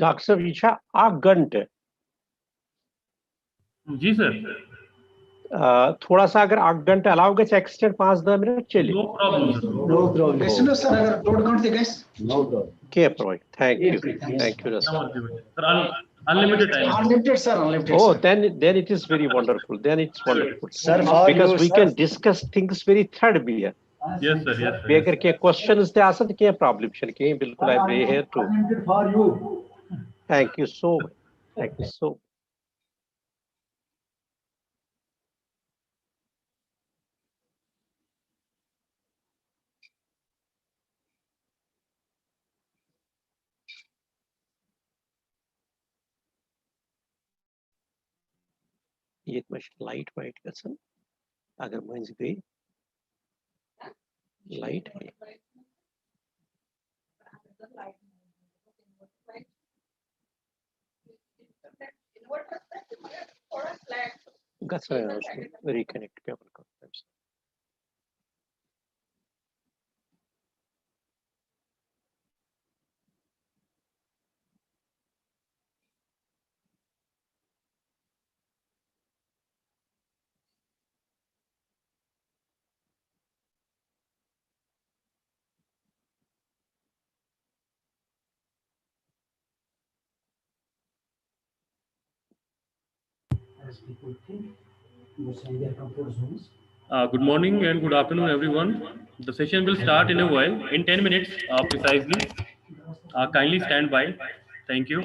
Doctor साहब इच्छा 8 घंटे जी सर थोड़ा सा अगर 8 घंटे अलाउ गए एक्सटेंड 5-10 मिनट चले no problem sir No problem. Sir, अगर load count थे guys? No problem. के provide thank you sir unlimited time Unlimited, sir. Unlimited. Oh, sir. then it is very wonderful. Then it's wonderful. Sir, for Because you, we sir. can discuss things very threadbare. Yes sir yes We अगर के questions थे आसत के problem शन के बिल्कुल I'm here to. Unlimited for you. Thank you so much. Thank you so much. ये light white गसन अगर मंज गई लाइट है गसन रिकनेक्ट पे अपन करते हैं As people think, what's in their comfort zones. Good morning and good afternoon everyone. The session will start in a while, in 10 minutes precisely. Kindly stand by. Thank you.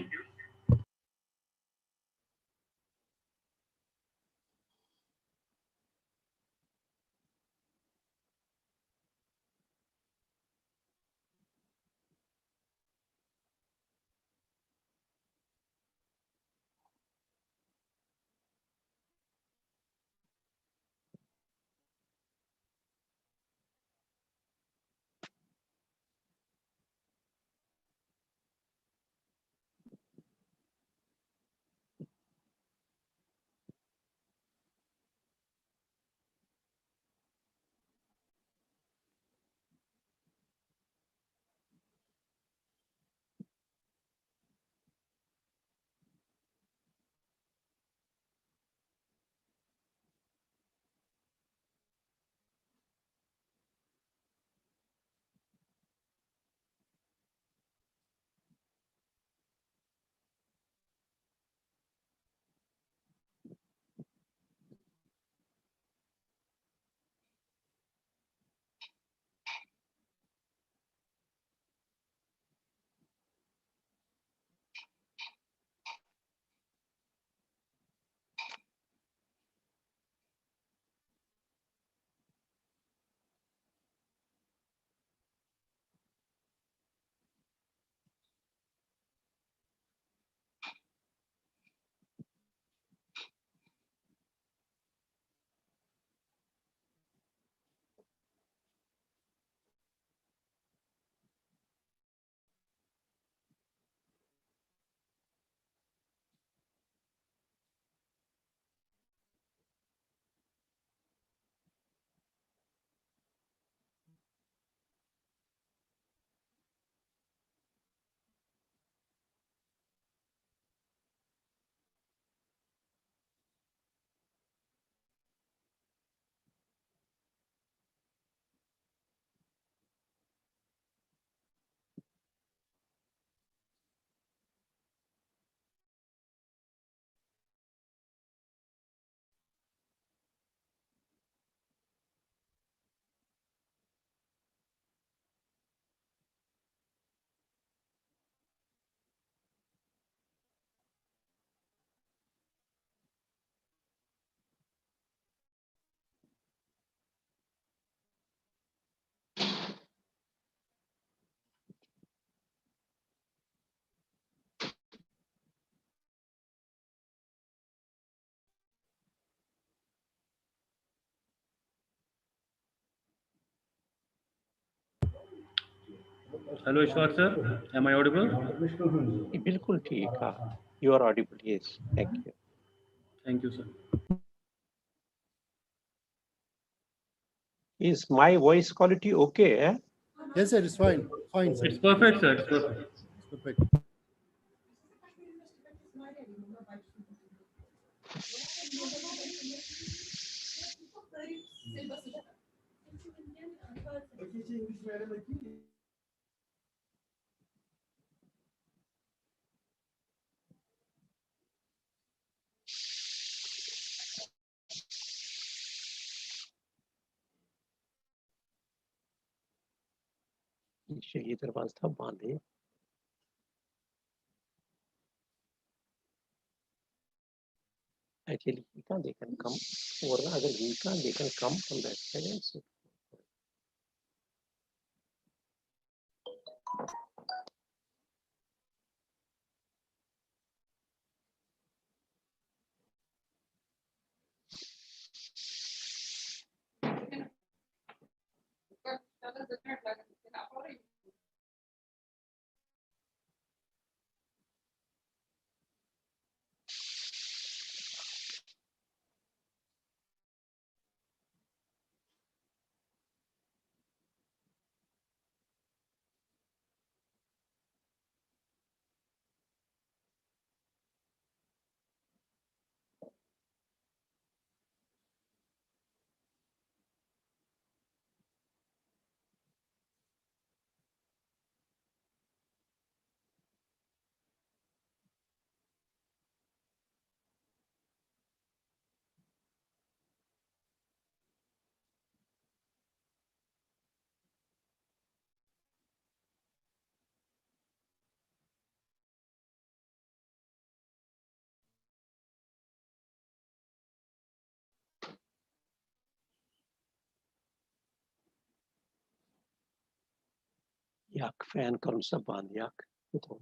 Hello Ishwar sir, am I audible? बिल्कुल ठीक है you are audible yes thank you Thank you sir. is my voice quality okay Yes, sir, it's fine. Fine, sir. It's perfect sir, it's perfect. Perfect. ये दरवाजा था बांधे actually we can they can come or अगर we can they can come from that side so yak fan करून सब बांध yak तो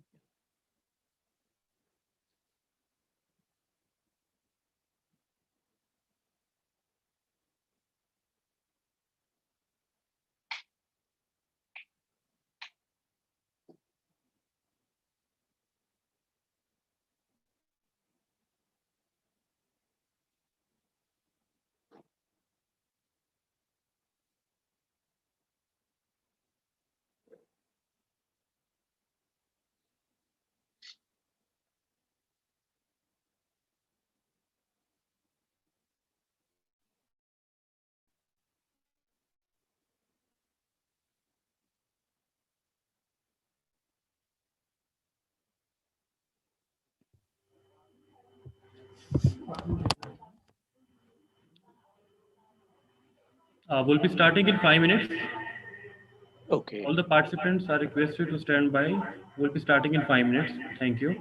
We'll be starting in 5 minutes. okay All the participants are requested to stand by. We'll be starting in 5 minutes. Thank you.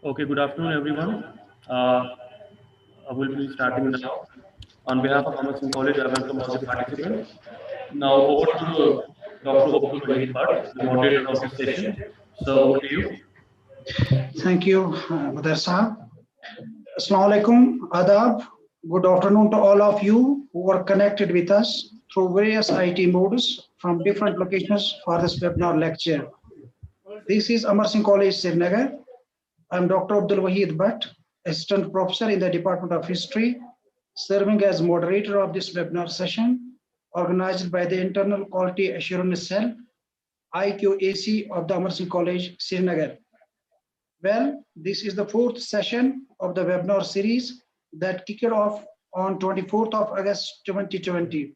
Okay, good afternoon, everyone. I will be starting now. On behalf of Amar Singh College, I welcome all the participants. Now, over to Dr. Abdul Wahid Bhatt, the moderator of this session. So, over to you. Thank you, Badar Sahab. Assalamu alaikum, adab. Good afternoon to all of you who are connected with us through various IT modes from different locations for this webinar lecture. This is Amar Singh College, Srinagar. I'm Dr. Abdul Wahid Bhatt, Assistant Professor in the Department of History, serving as moderator of this webinar session organized by the Internal Quality Assurance Cell, IQAC of the Amar Singh College, Srinagar. Well, this is the fourth session of the webinar series that kicked off on 24th of August 2020.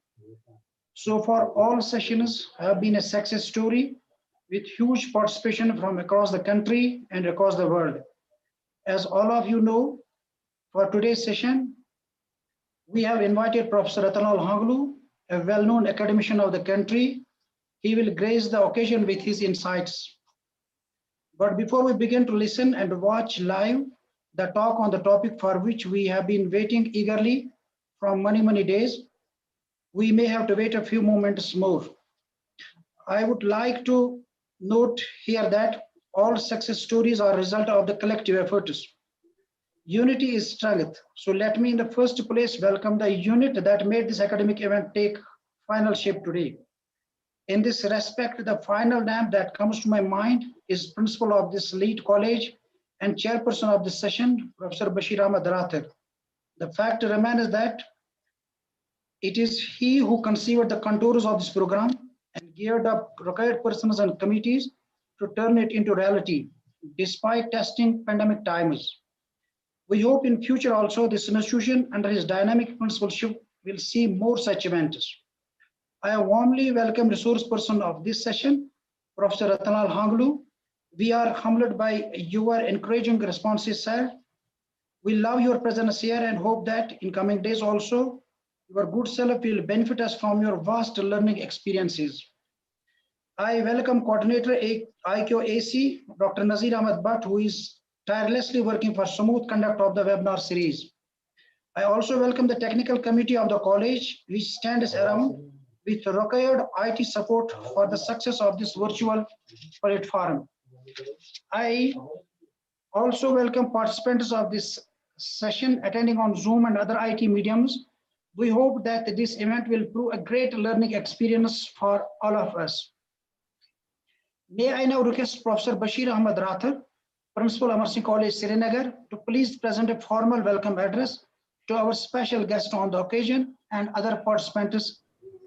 So far, all sessions have been a success story with huge participation from across the country and across the world. As all of you know, for today's session, we have invited Professor R.L Hangloo, a well-known academician of the country. He will grace the occasion with his insights. But before we begin to listen and watch live the talk on the topic for which we have been waiting eagerly from many days, we may have to wait a few moments more. I would like to note here that all success stories are a result of the collective efforts. Unity is strength. So let me in the first place welcome the unit that made this academic event take final shape today. In this respect, the final name that comes to my mind is principal of this elite college and chairperson of this session, Professor Bashir Ahmad Rathir. The fact remains that it is he who conceived the contours of this program and geared up required persons and committees to turn it into reality, despite testing pandemic times. We hope in future also this institution under his dynamic principalship will see more such events. I warmly welcome resource person of this session, Professor R.L Hangloo. We are humbled by your encouraging responses, sir. We love your presence here and hope that in coming days also, your good self will benefit us from your vast learning experiences. I welcome Coordinator IQAC, Dr. Nazir Ahmed Bhatt, who is tirelessly working for smooth conduct of the webinar series. I also welcome the technical committee of the college, which stands around with required IT support for the success of this virtual platform. I also welcome participants of this session attending on Zoom and other IT mediums. We hope that this event will prove a great learning experience for all of us. May I now request Professor Bashir Ahmad Rathir, Principal Amar Singh College, Srinagar, to please present a formal welcome address to our special guest on the occasion and other participants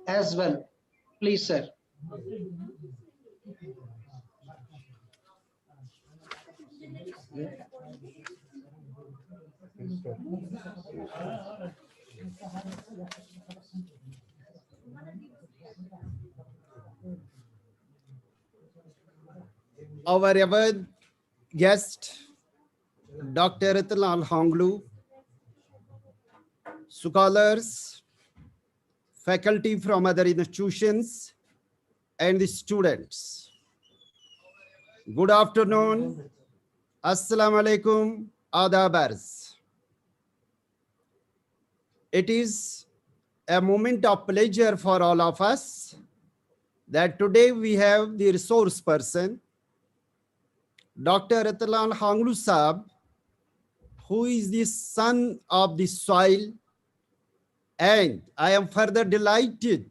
as well. Please, sir. Our ever guest, Dr. R.L Hangloo, scholars, faculty from other institutions, and the students. Good afternoon. Assalamu alaikum. Adabars. It is a moment of pleasure for all of us that today we have the resource person, Dr. R.L Hangloo Saab, who is the son of the soil, and I am further delighted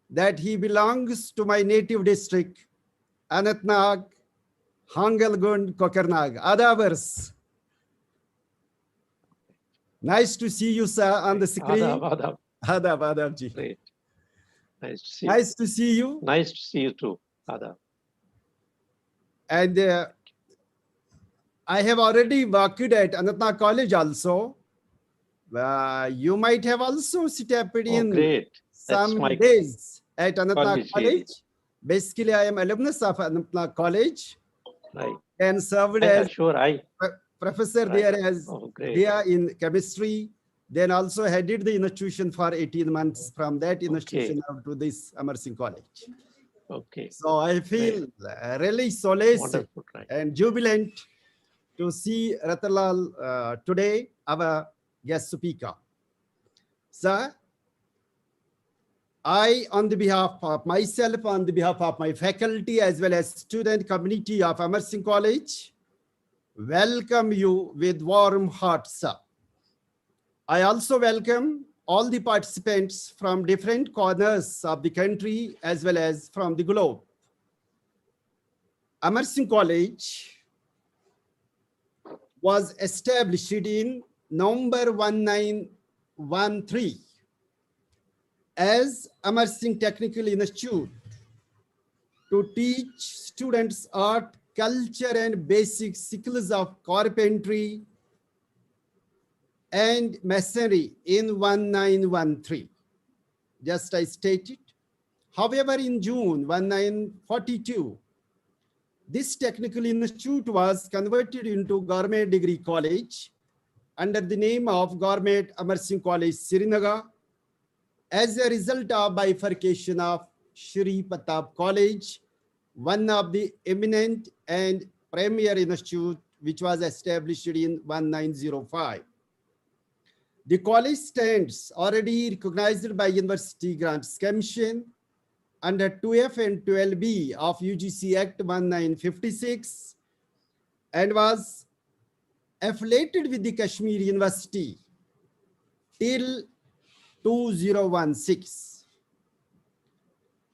that he belongs to my native district, Anantnag, Hangalgund, Kokernag. Adabars. Nice to see you, sir, on the screen. Adab. Adab ji. Great. Nice to see you. Nice to see you. Nice to see you too. Adab. And I have already worked at Anantnag College also. You might have also stepped in Great. some days at Anantnag College. Yes. Basically, I am alumnus of Anantnag College. Right. And served as professor there as there in chemistry. Then also headed the institution for 18 months from that institution to this Amar Singh College. Okay. So I feel really solaced and jubilant to see Ratalal today, our guest speaker. Sir, I, on the behalf of myself, on the behalf of my faculty, as well as student community of Amar Singh College, welcome you with warm hearts, sir. I also welcome all the participants from different corners of the country, as well as from the globe. Amar Singh College was established in November 1913 as Amar Singh Technical Institute to teach students art, culture, and basic skills of carpentry and masonry in 1913. Just I stated. However, in June 1942, this technical institute was converted into Government Degree College under the name of Government Amar Singh College, Srinagar, as a result of bifurcation of Shri Pratap College, one of the eminent and premier institute which was established in 1905. The college stands already recognized by University Grants Commission under 2F and 12B of UGC Act 1956 and was affiliated with the Kashmir University till 2016.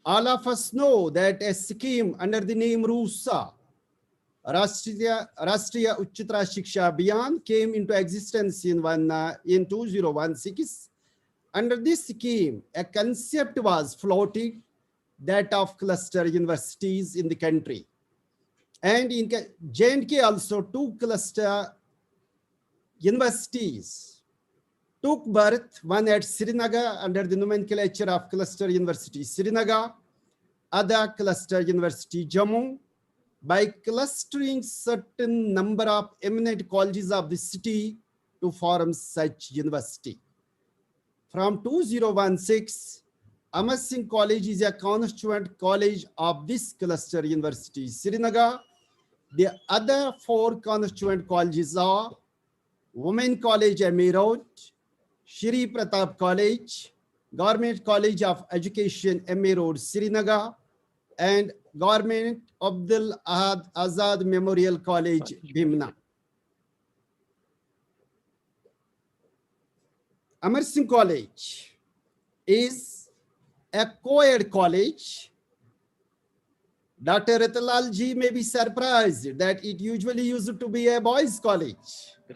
All of us know that a scheme under the name RUSA, Rashtriya Uchchitra Shiksha Abhiyan, came into existence in 2016. Under this scheme, a concept was floated, that of cluster universities in the country. And in J&K also, 2 cluster universities took birth, one at Srinagar under the nomenclature of Cluster University Srinagar, other Cluster University Jammu, by clustering certain number of eminent colleges of the city to form such university. From 2016, Amar Singh College is a constituent college of this Cluster University Srinagar. The other 4 constituent colleges are Women College Amar, Shri Pratap College, Government College of Education Amar Srinagar, and Government Abdul Ahad Azad Memorial College Bhimna. Amar Singh College is a co-ed college. Dr. Ratalal ji may be surprised that it usually used to be a boys' college.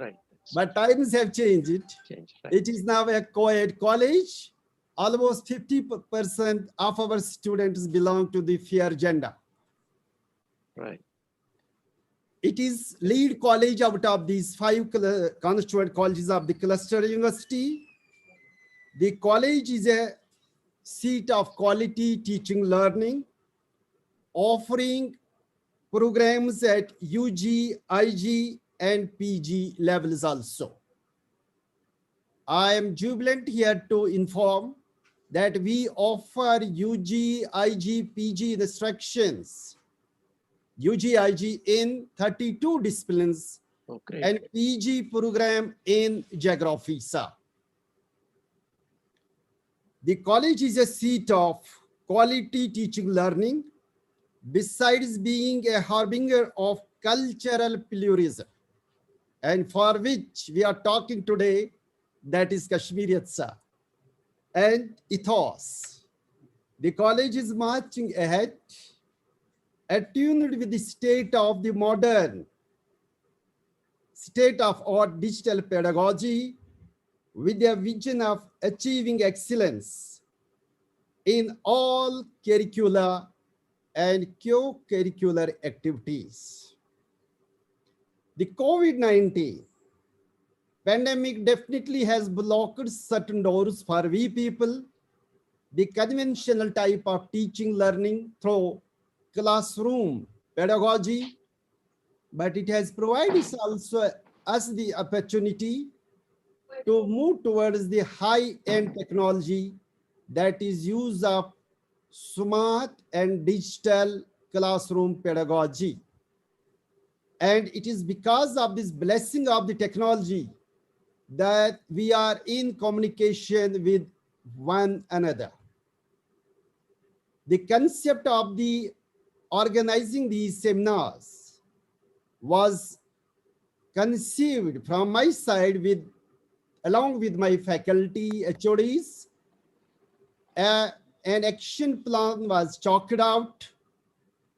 Right. But times have changed. Right. It is now a co-ed college. Almost 50% of our students belong to the fair gender. Right. It is lead college out of these 5 constituent colleges of the cluster university. The college is a seat of quality teaching learning, offering programs at UG, IG, and PG levels also. I am jubilant here to inform that we offer UG, IG, PG instructions, UG, IG in 32 disciplines, Okay. and PG program in geography, sir. The college is a seat of quality teaching learning, besides being a harbinger of cultural pluralism, and for which we are talking today, that is Kashmiriyat, sir, and ethos. The college is marching ahead, attuned with the state of the modern, state-of-art digital pedagogy, with a vision of achieving excellence in all curricular and co-curricular activities. The COVID-19 pandemic definitely has blocked certain doors for we people. The conventional type of teaching learning through classroom pedagogy, but it has provided also us the opportunity to move towards the high-end technology, that is use of smart and digital classroom pedagogy. And it is because of this blessing of the technology that we are in communication with one another. The concept of the organizing these seminars was conceived from my side along with my faculty, HODs. An action plan was chalked out,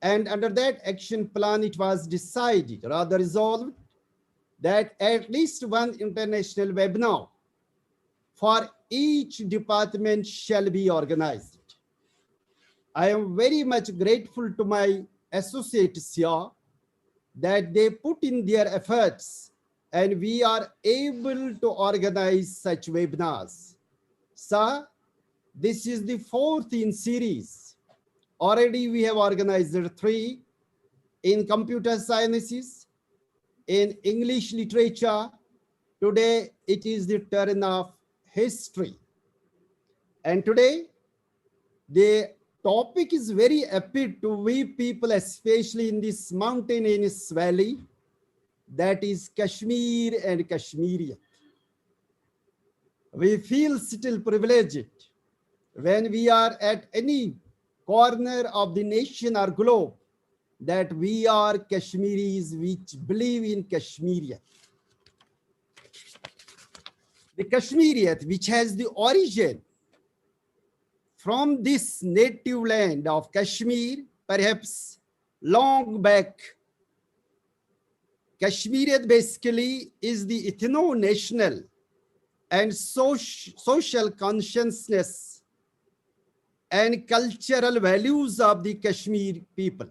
and under that action plan, it was decided, rather resolved, that at least one international webinar for each department shall be organized. I am very much grateful to my associates here that they put in their efforts and we are able to organize such webinars. Sir, this is the 4th in series. Already we have organized 3 in computer sciences, in English literature. Today it is the turn of history. And today the topic is very apt to we people, especially in this mountainous valley, that is Kashmir and Kashmirian. We feel still privileged when we are at any corner of the nation or globe that we are Kashmiris which believe in Kashmirian. The Kashmirian, which has the origin from this native land of Kashmir, perhaps long back. Kashmirian basically is the ethno-national and social consciousness and cultural values of the Kashmir people.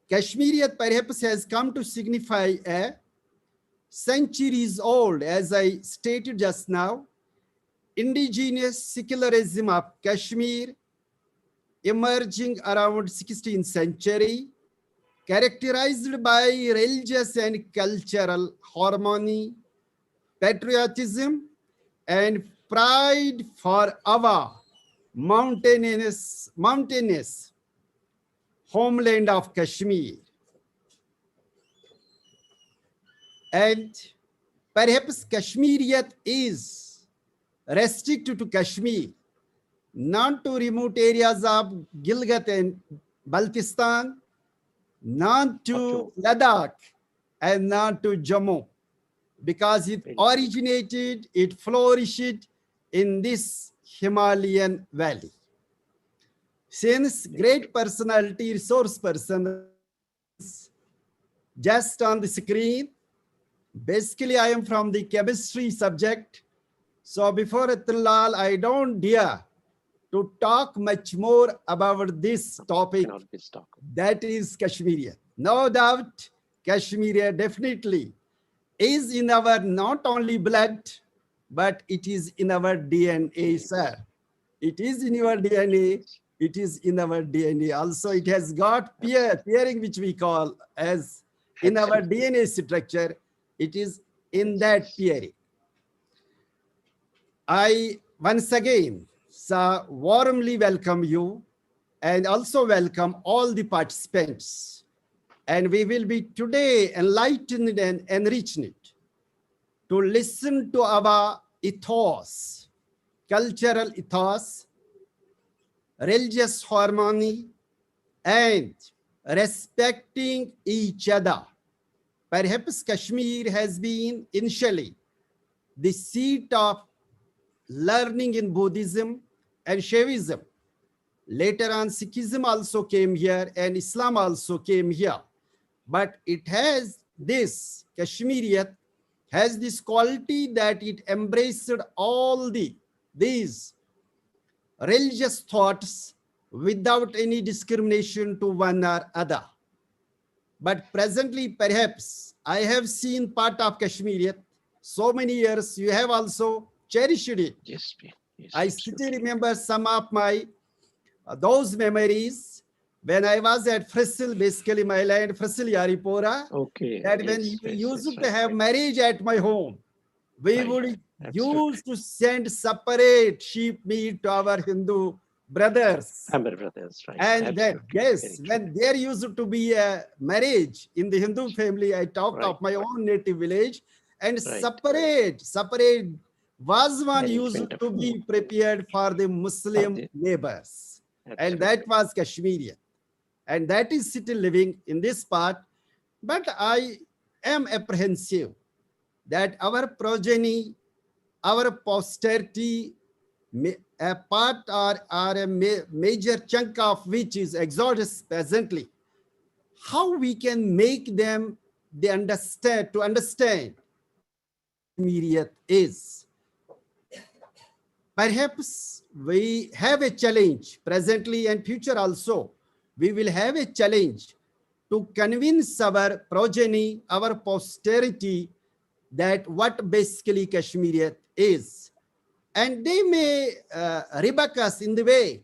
Kashmirian perhaps has come to signify a centuries old, as I stated just now, indigenous secularism of Kashmir emerging around 16th century, characterized by religious and cultural harmony, patriotism, and pride for our mountainous homeland of Kashmir. And perhaps Kashmiriat is restricted to Kashmir, not to remote areas of Gilgit and Baltistan, not to Ladakh, and not to Jammu, because it originated, it flourished in this Himalayan valley. Since great personality, resource person, just on the screen, basically I am from the chemistry subject. So before Atlal, I don't dare to talk much more about this topic, that is Kashmirian. No doubt, Kashmirian definitely is in our not only blood, but it is in our DNA, sir. It is in your DNA, it is in our DNA. Also, it has got pairing, which we call as in our DNA structure, it is in that pairing. I once again warmly welcome you and also welcome all the participants. And we will be today enlightened and enriched to listen to our ethos, cultural ethos, religious harmony, and respecting each other. Perhaps Kashmir has been initially the seat of learning in Buddhism and Shaivism. Later on, Sikhism also came here and Islam also came here. But it has this, Kashmiriyat has this quality that it embraced all these religious thoughts without any discrimination to one or other. But presently, perhaps, I have seen part of Kashmiriyat so many years, you have also cherished it. Yes, yes, I still remember some of my those memories when I was at Frisil, basically my land, Frisil Yaripora. Okay. That when we used to have marriage at my home, we would use to send separate sheep meat to our Hindu brothers. Amar brothers, right? And then, Absolutely. yes, Very true. when there used to be a marriage in the Hindu family, I talked Right. of my own native village, and Right. separate wazwan used Arrangement to of be prepared for the Muslim the- neighbors. And Absolutely. that was Kashmirian. And that is still living in this part. But I am apprehensive that our progeny, our posterity, a part or a major chunk of which is exodus presently, how we can make them they understand Kashmiriyat is. Perhaps we have a challenge presently and future also. We will have a challenge to convince our progeny, our posterity, that what basically Kashmiriyat is. And they may rebuke us in the way.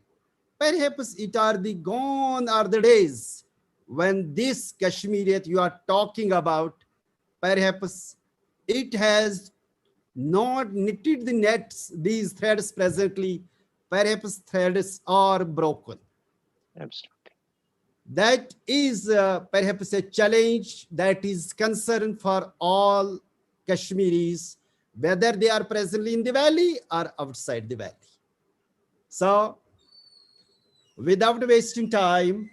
Perhaps it are the gone are the days when this Kashmiriyat you are talking about, perhaps it has not knitted the nets, these threads presently, perhaps threads are broken. Absolutely. That is perhaps a challenge that is concern for all Kashmiris, whether they are presently in the valley or outside the valley. So, without wasting time,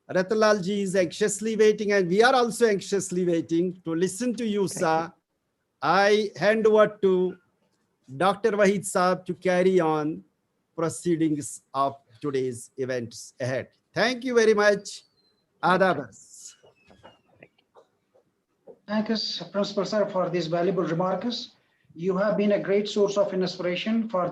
Ratalal ji is anxiously waiting, and we are also anxiously waiting to listen to you, sir. I hand over to Dr. Wahid Saab to carry on proceedings of today's events ahead. Thank you very much. Adabas. Thank you, Principal Sir, for these valuable remarks. You have been a great source of inspiration for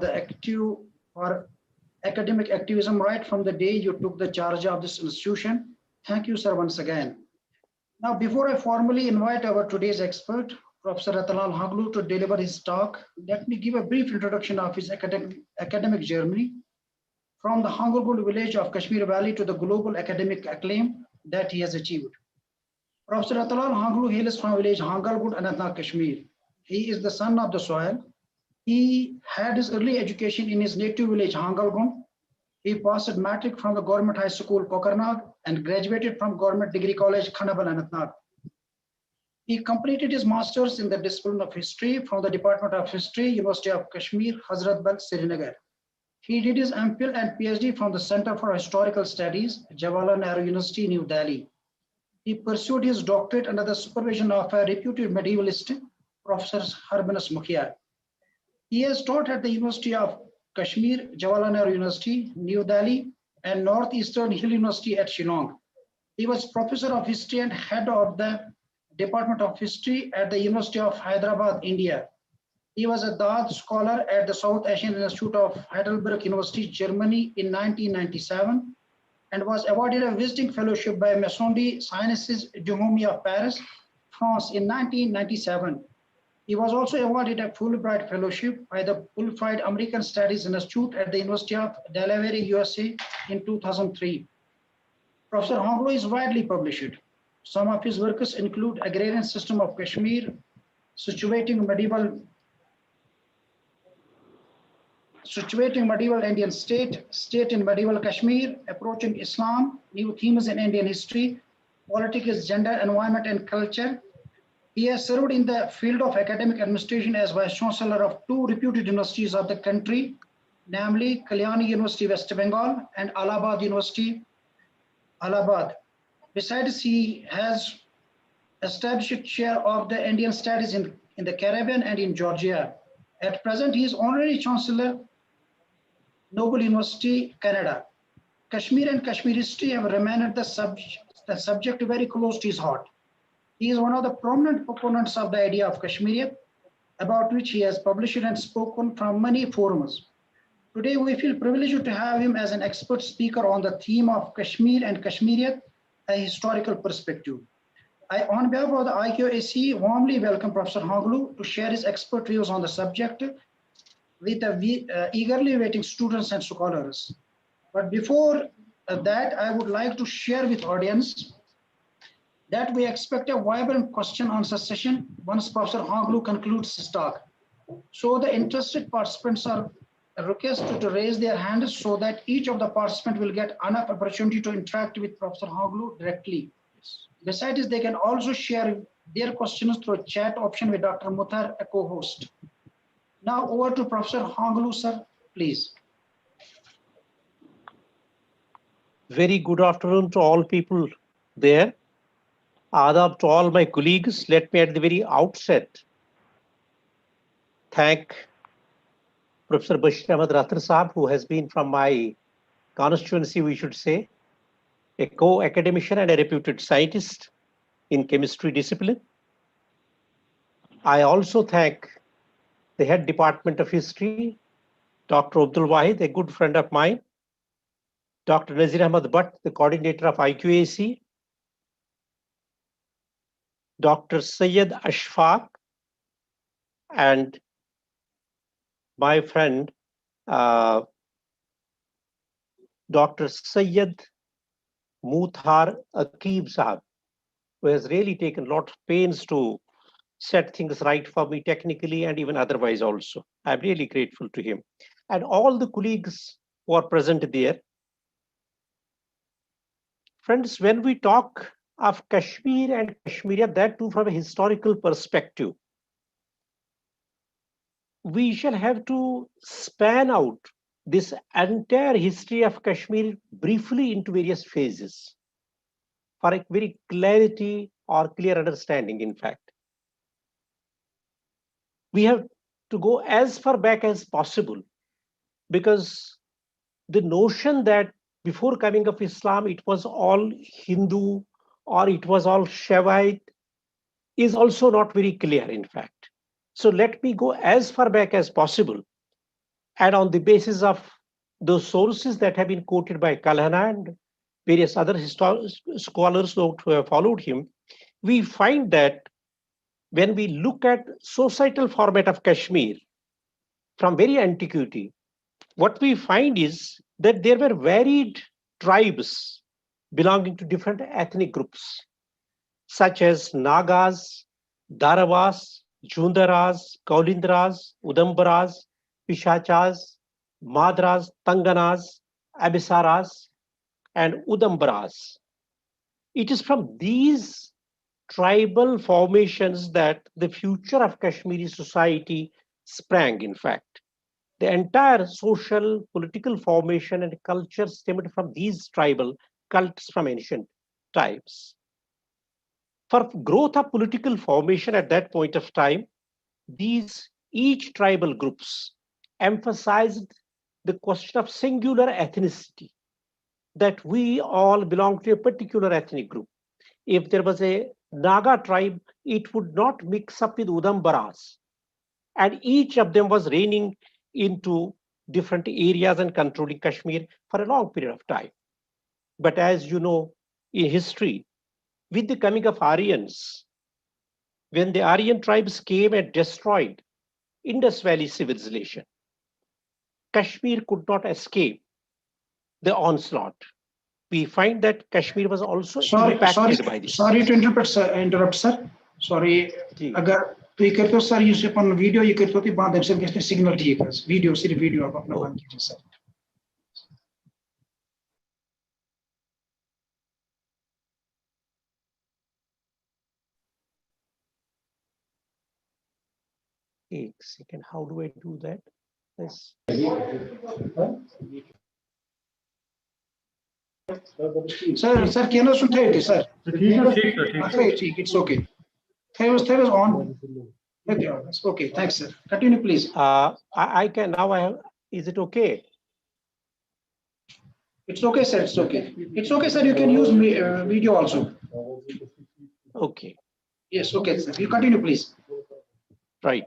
academic activism right from the day you took the charge of this institution. Thank you, sir, once again. Now, before I formally invite our today's expert, Professor R.L Hangloo, to deliver his talk, let me give a brief introduction of his academic journey from the Hangalgund village of Kashmir Valley to the global academic acclaim that he has achieved. Professor R.L Hangloo hails from village Hangalgund, Anantnag, Kashmir. He is the son of the soil. He had his early education in his native village, Hangalgund. He passed matric from the government high school, Kokarnag, and graduated from government degree college, Khanabal, Anantnag. He completed his master's in the discipline of history from the Department of History, University of Kashmir, Hazrat Bal, Srinagar. He did his MPhil and PhD from the Center for Historical Studies, Jawaharlal Nehru University, New Delhi. He pursued his doctorate under the supervision of a reputed medievalist, Professor Harmanas Mukhia. He has taught at the University of Kashmir, Jawaharlal Nehru University, New Delhi, and Northeastern Hill University at Shillong. He was professor of history and head of the Department of History at the University of Hyderabad, India. He was a Dad Scholar at the South Asian Institute of Heidelberg University, Germany in 1997, and was awarded a visiting fellowship by Maison de Sciences du Homme of Paris, France in 1997. He was also awarded a Fulbright Fellowship by the Fulbright American Studies Institute at the University of Delaware, USA in 2003. Professor Hangloo is widely published. Some of his works include Agrarian System of Kashmir, Situating Medieval Indian State, State in Medieval Kashmir, Approaching Islam, New Themes in Indian History, Politics, Gender, Environment, and Culture. He has served in the field of academic administration as Vice Chancellor of two reputed universities of the country, namely Kalyani University, West Bengal, and Allahabad University, Allahabad. Besides, he has established chair of the Indian Studies in the Caribbean and in Georgia. At present, he is Honorary Chancellor, Noble University, Canada. Kashmir and Kashmir history have remained the subject very close to his heart. He is one of the prominent proponents of the idea of Kashmiriyat, about which he has published and spoken from many forums. Today, we feel privileged to have him as an expert speaker on the theme of Kashmir and Kashmiriyat, a historical perspective. I, on behalf of the IQAC, warmly welcome Professor Hangloo to share his expert views on the subject with the eagerly waiting students and scholars. But before that, I would like to share with audience that we expect a vibrant question answer session once Professor Hangloo concludes his talk. So the interested participants are request to raise their hands so that each of the participants will get enough opportunity to interact with Professor Hangloo directly. Besides, they can also share their questions through a chat option with Dr. Muthar, a co-host. Now over to Professor Hangloo, sir, please. Very good afternoon to all people there. Adab to all my colleagues. Let me at the very outset thank Professor Bashir Ahmad Rathar Saab, who has been from my constituency, we should say, a co-academician and a reputed scientist in chemistry discipline. I also thank the head department of history, Dr. Abdul Wahid, a good friend of mine, Dr. Nazir Ahmad Bhatt, the coordinator of IQAC, Dr. Syed Ashfaq, and my friend, Dr. Syed Muthar Aqib Sahab, who has really taken a lot of pains to set things right for me technically and even otherwise also. I'm really grateful to him. And all the colleagues who are present there. Friends, when we talk of Kashmir and Kashmiria, that too from a historical perspective, we shall have to span out this entire history of Kashmir briefly into various phases for a very clarity or clear understanding, in fact. We have to go as far back as possible because the notion that before coming of Islam, it was all Hindu or it was all Shaivite is also not very clear, in fact. So let me go as far back as possible. And on the basis of those sources that have been quoted by Kalhana and various other scholars who have followed him, we find that when we look at societal format of Kashmir from very antiquity, what we find is that there were varied tribes belonging to different ethnic groups, such as Nagas, Daravas, Jundaras, Kaulindras, Udambaras, Pishachas, Madras, Tanganas, Abisaras, and Udambaras. It is from these tribal formations that the future of Kashmiri society sprang, in fact. The entire social, political formation and culture stemmed from these tribal cults from ancient times. For growth of political formation at that point of time, each tribal groups emphasized the question of singular ethnicity, that we all belong to a particular ethnic group. If there was a Naga tribe, it would not mix up with Udambaras. And each of them was reigning into different areas and controlling Kashmir for a long period of time. But as you know, in history, with the coming of Aryans, when the Aryan tribes came and destroyed Indus Valley civilization, Kashmir could not escape the onslaught. We find that Kashmir was also impacted by this. Sorry to interrupt, sir. Sorry. अगर तो करते हो sir use अपन video ये करते होती बाद से किसने सिग्नल ठीक है वीडियो सिर्फ वीडियो आप अपना बंद कीजिए सर एक second, how do I do that? Yes. Sir, can you सुनते थे सर? ठीक, it's okay. Thanos on. Okay, thanks, sir. Continue, please. I can now. Is it okay? It's okay, sir. It's okay. It's okay, sir. You can use video also. Okay. Yes, okay, sir. You continue, please. Right.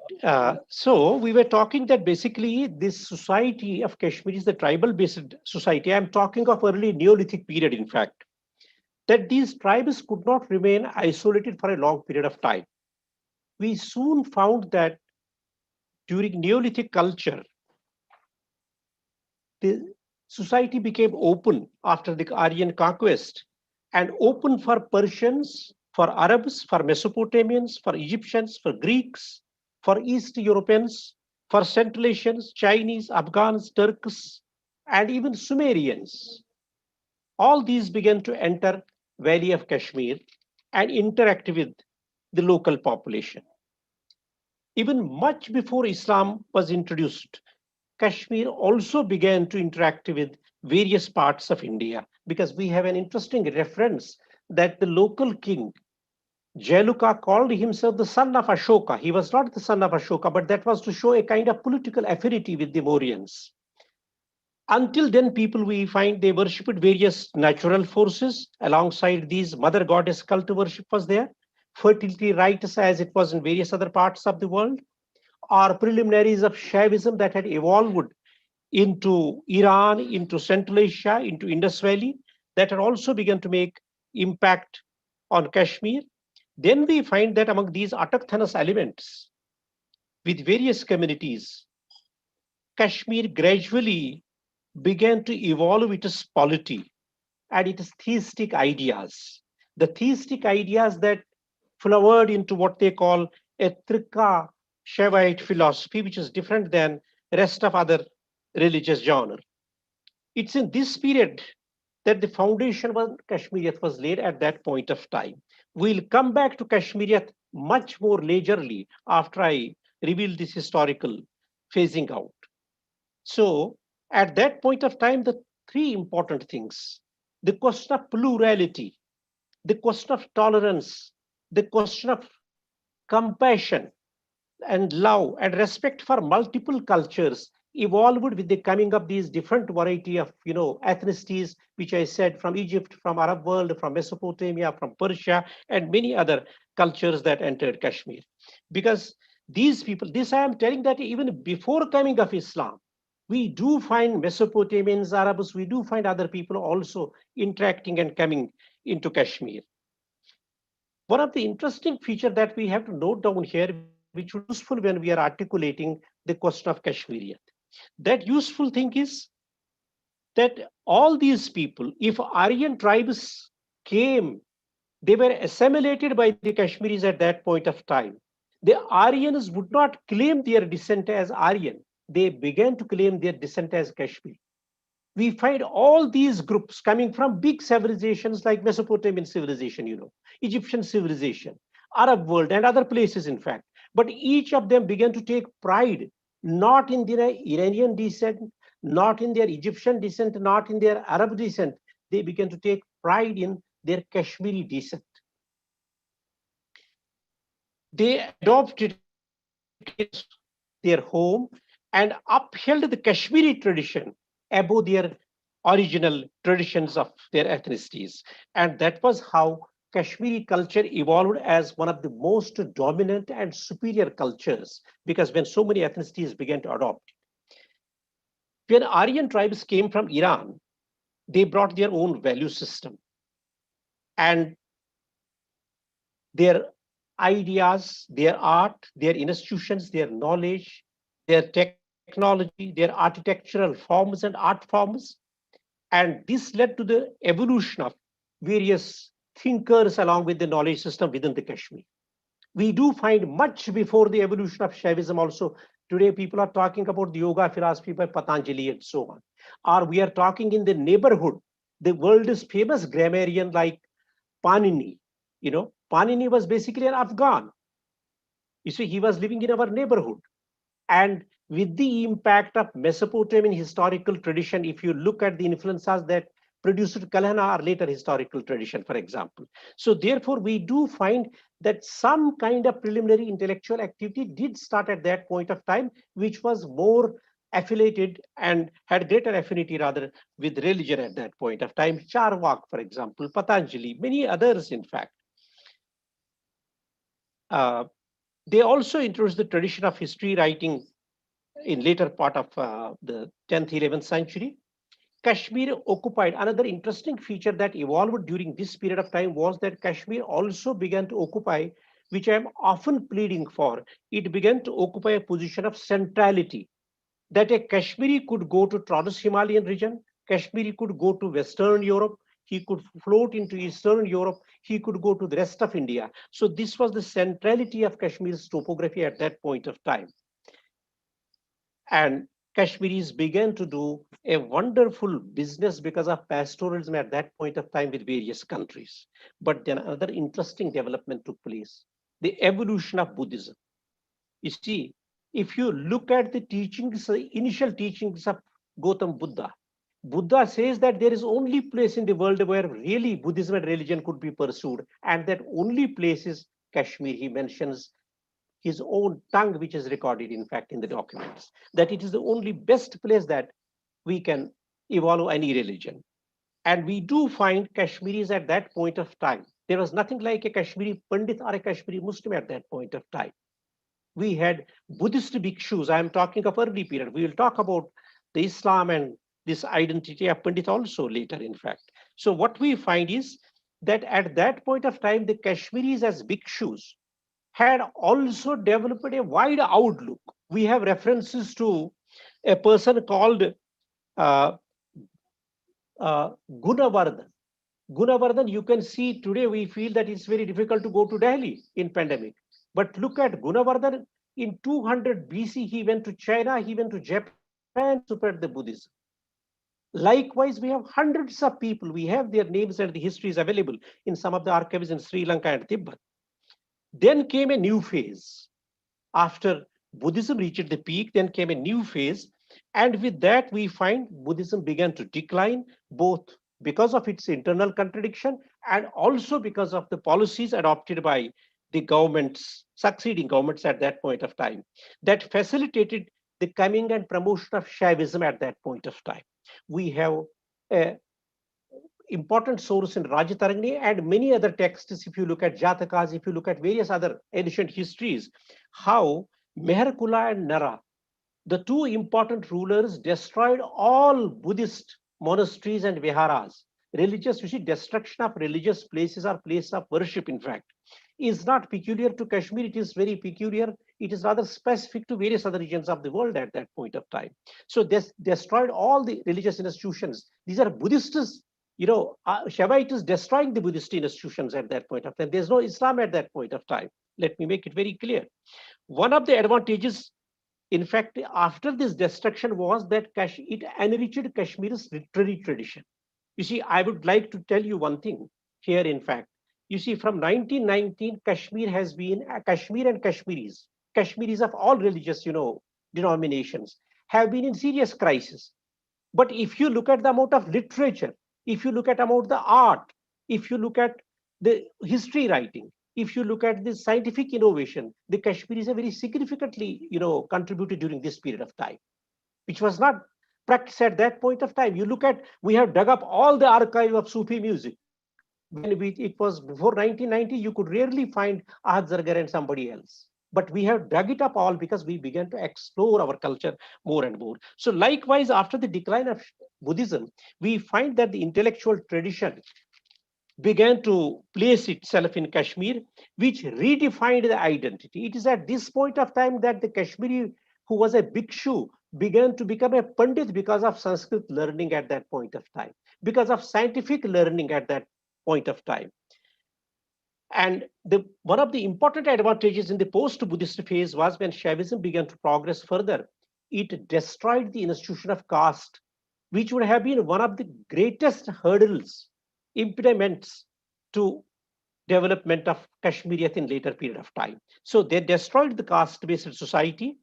So we were talking that basically this society of Kashmir is the tribal-based society. I'm talking of early Neolithic period, in fact, that these tribes could not remain isolated for a long period of time. We soon found that during Neolithic culture, the society became open after the Aryan conquest and open for Persians, for Arabs, for Mesopotamians, for Egyptians, for Greeks, for East Europeans, For Central Asians, Chinese, Afghans, Turks, and even Sumerians, all these began to enter Valley of Kashmir and interact with the local population. Even much before Islam was introduced, Kashmir also began to interact with various parts of India because we have an interesting reference that the local king Jaluka called himself the son of Ashoka. He was not the son of Ashoka, but that was to show a kind of political affinity with the Mauryans. Until then, people we find they worshipped various natural forces. Alongside these, mother goddess cult worship was there. Fertility rites, as it was in various other parts of the world, or preliminaries of Shaivism that had evolved into Iran, into Central Asia, into Indus Valley, that had also begun to make impact on Kashmir. Then we find that among these autochthonous elements with various communities, Kashmir gradually began to evolve its polity and its theistic ideas. The theistic ideas that flowered into what they call a Trika Shaivite philosophy, which is different than rest of other religious genre. It's in this period that the foundation of Kashmiriyat was laid at that point of time. We'll come back to Kashmiriyat much more leisurely after I reveal this historical phasing out. So, at that point of time, the three important things: the question of plurality, the question of tolerance, the question of compassion, and love and respect for multiple cultures evolved with the coming of these different variety of ethnicities, which I said, from Egypt, from Arab world, from Mesopotamia, from Persia, and many other cultures that entered Kashmir. Because these people, this I am telling that even before coming of Islam, we do find Mesopotamians, Arabs, we do find other people also interacting and coming into Kashmir. One of the interesting feature that we have to note down here, which would be useful when we are articulating the question of Kashmiriyat, that useful thing is that all these people, if Aryan tribes came, they were assimilated by the Kashmiris at that point of time. The Aryans would not claim their descent as Aryan. They began to claim their descent as Kashmir. We find all these groups coming from big civilizations like Mesopotamian civilization, Egyptian civilization, Arab world, and other places, in fact. But each of them began to take pride not in their Iranian descent, not in their Egyptian descent, not in their Arab descent. They began to take pride in their Kashmiri descent. They adopted their home and upheld the Kashmiri tradition above their original traditions of their ethnicities. And that was how Kashmiri culture evolved as one of the most dominant and superior cultures, because when so many ethnicities began to adopt. When Aryan tribes came from Iran, they brought their own value system. And their ideas, their art, their institutions, their knowledge, their technology, their architectural forms and art forms. And this led to the evolution of various thinkers along with the knowledge system within the Kashmir. We do find much before the evolution of Shaivism also. Today, people are talking about the yoga philosophy by Patanjali and so on. Or we are talking in the neighborhood. The world's famous grammarian like Panini. Panini was basically an Afghan. You see, he was living in our neighborhood. And with the impact of Mesopotamian historical tradition, if you look at the influences that produced Kalhana or later historical tradition, for example. So therefore, we do find that some kind of preliminary intellectual activity did start at that point of time, which was more affiliated and had greater affinity rather with religion at that point of time. Charvak, for example, Patanjali, many others, in fact. They also introduced the tradition of history writing in later part of the 10th, 11th century. Kashmir occupied another interesting feature that evolved during this period of time was that Kashmir also began to occupy, which I am often pleading for, it began to occupy a position of centrality, that a Kashmiri could go to Trans-Himalayan region, Kashmiri could go to Western Europe, he could float into Eastern Europe, he could go to the rest of India. So this was the centrality of Kashmir's topography at that point of time. And Kashmiris began to do a wonderful business because of pastoralism at that point of time with various countries. But then another interesting development took place, the evolution of Buddhism. You see, if you look at the teachings, the initial teachings of Gautam Buddha, Buddha says that there is only place in the world where really Buddhism and religion could be pursued, and that only place is Kashmir. He mentions his own tongue, which is recorded, in fact, in the documents, that it is the only best place that we can evolve any religion. And we do find Kashmiris at that point of time. There was nothing like a Kashmiri Pandit or a Kashmiri Muslim at that point of time. We had Buddhist bhikshus. I am talking of early period. We will talk about the Islam and this identity of Pandit also later, in fact. So what we find is that at that point of time, the Kashmiris as bhikshus had also developed a wide outlook. We have references to a person called uh, Gunavardhan. Gunavardhan, you can see today we feel that it's very difficult to go to Delhi in pandemic. But look at Gunavardhan in 200 BC, he went to China, he went to Japan to spread the Buddhism. Likewise, we have hundreds of people, we have their names and the histories available in some of the archives in Sri Lanka and Tibet. Then came a new phase. After Buddhism reached the peak, then came a new phase. And with that, we find Buddhism began to decline, both because of its internal contradiction and also because of the policies adopted by the governments, succeeding governments at that point of time, that facilitated the coming and promotion of Shaivism at that point of time. We have a important source in Rajatarangani and many other texts, if you look at Jatakas, if you look at various other ancient histories, how Meherkula and Nara, the two important rulers, destroyed all Buddhist monasteries and viharas. Religious, you see, destruction of religious places or places of worship, in fact, is not peculiar to Kashmir. It is very peculiar. It is rather specific to various other regions of the world at that point of time. So this destroyed all the religious institutions. These are Buddhists, Shaivites destroying the Buddhist institutions at that point of time. There's no Islam at that point of time. Let me make it very clear. One of the advantages, in fact, after this destruction was that it enriched Kashmir's literary tradition. You see, I would like to tell you one thing here, in fact. You see, from 1919, Kashmir has been, Kashmir and Kashmiris of all religious, denominations, have been in serious crisis. But if you look at the amount of literature, if you look at amount the art, if you look at the history writing, if you look at the scientific innovation, the Kashmiris have very significantly, contributed during this period of time, which was not practiced at that point of time. You look at, we have dug up all the archive of Sufi music. It was before 1990, you could rarely find Ahad Zargar and somebody else. But we have dug it up all because we began to explore our culture more and more. So likewise, after the decline of Buddhism, we find that the intellectual tradition began to place itself in Kashmir, which redefined the identity. It is at this point of time that the Kashmiri who was a bhikshu began to become a pandit because of Sanskrit learning at that point of time, because of scientific learning at that point of time. And one of the important advantages in the post-Buddhist phase was when Shaivism began to progress further. It destroyed the institution of caste, which would have been one of the greatest hurdles, impediments to development of Kashmiriyat in later period of time. So they destroyed the caste-based society,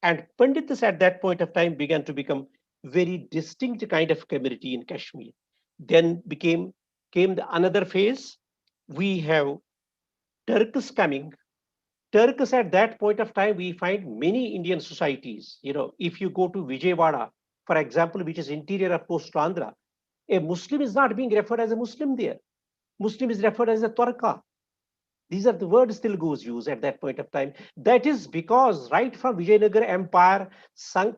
and Pandits at that point of time began to become very distinct kind of community in Kashmir. Then came another phase. We have Turks coming. Turks at that point of time, we find many Indian societies. If you go to Vijayawada, for example, which is interior of coastal Andhra, a Muslim is not being referred as a Muslim there. Muslim is referred as a Turka. These are the words still goes used at that point of time. That is because right from Vijayanagar Empire,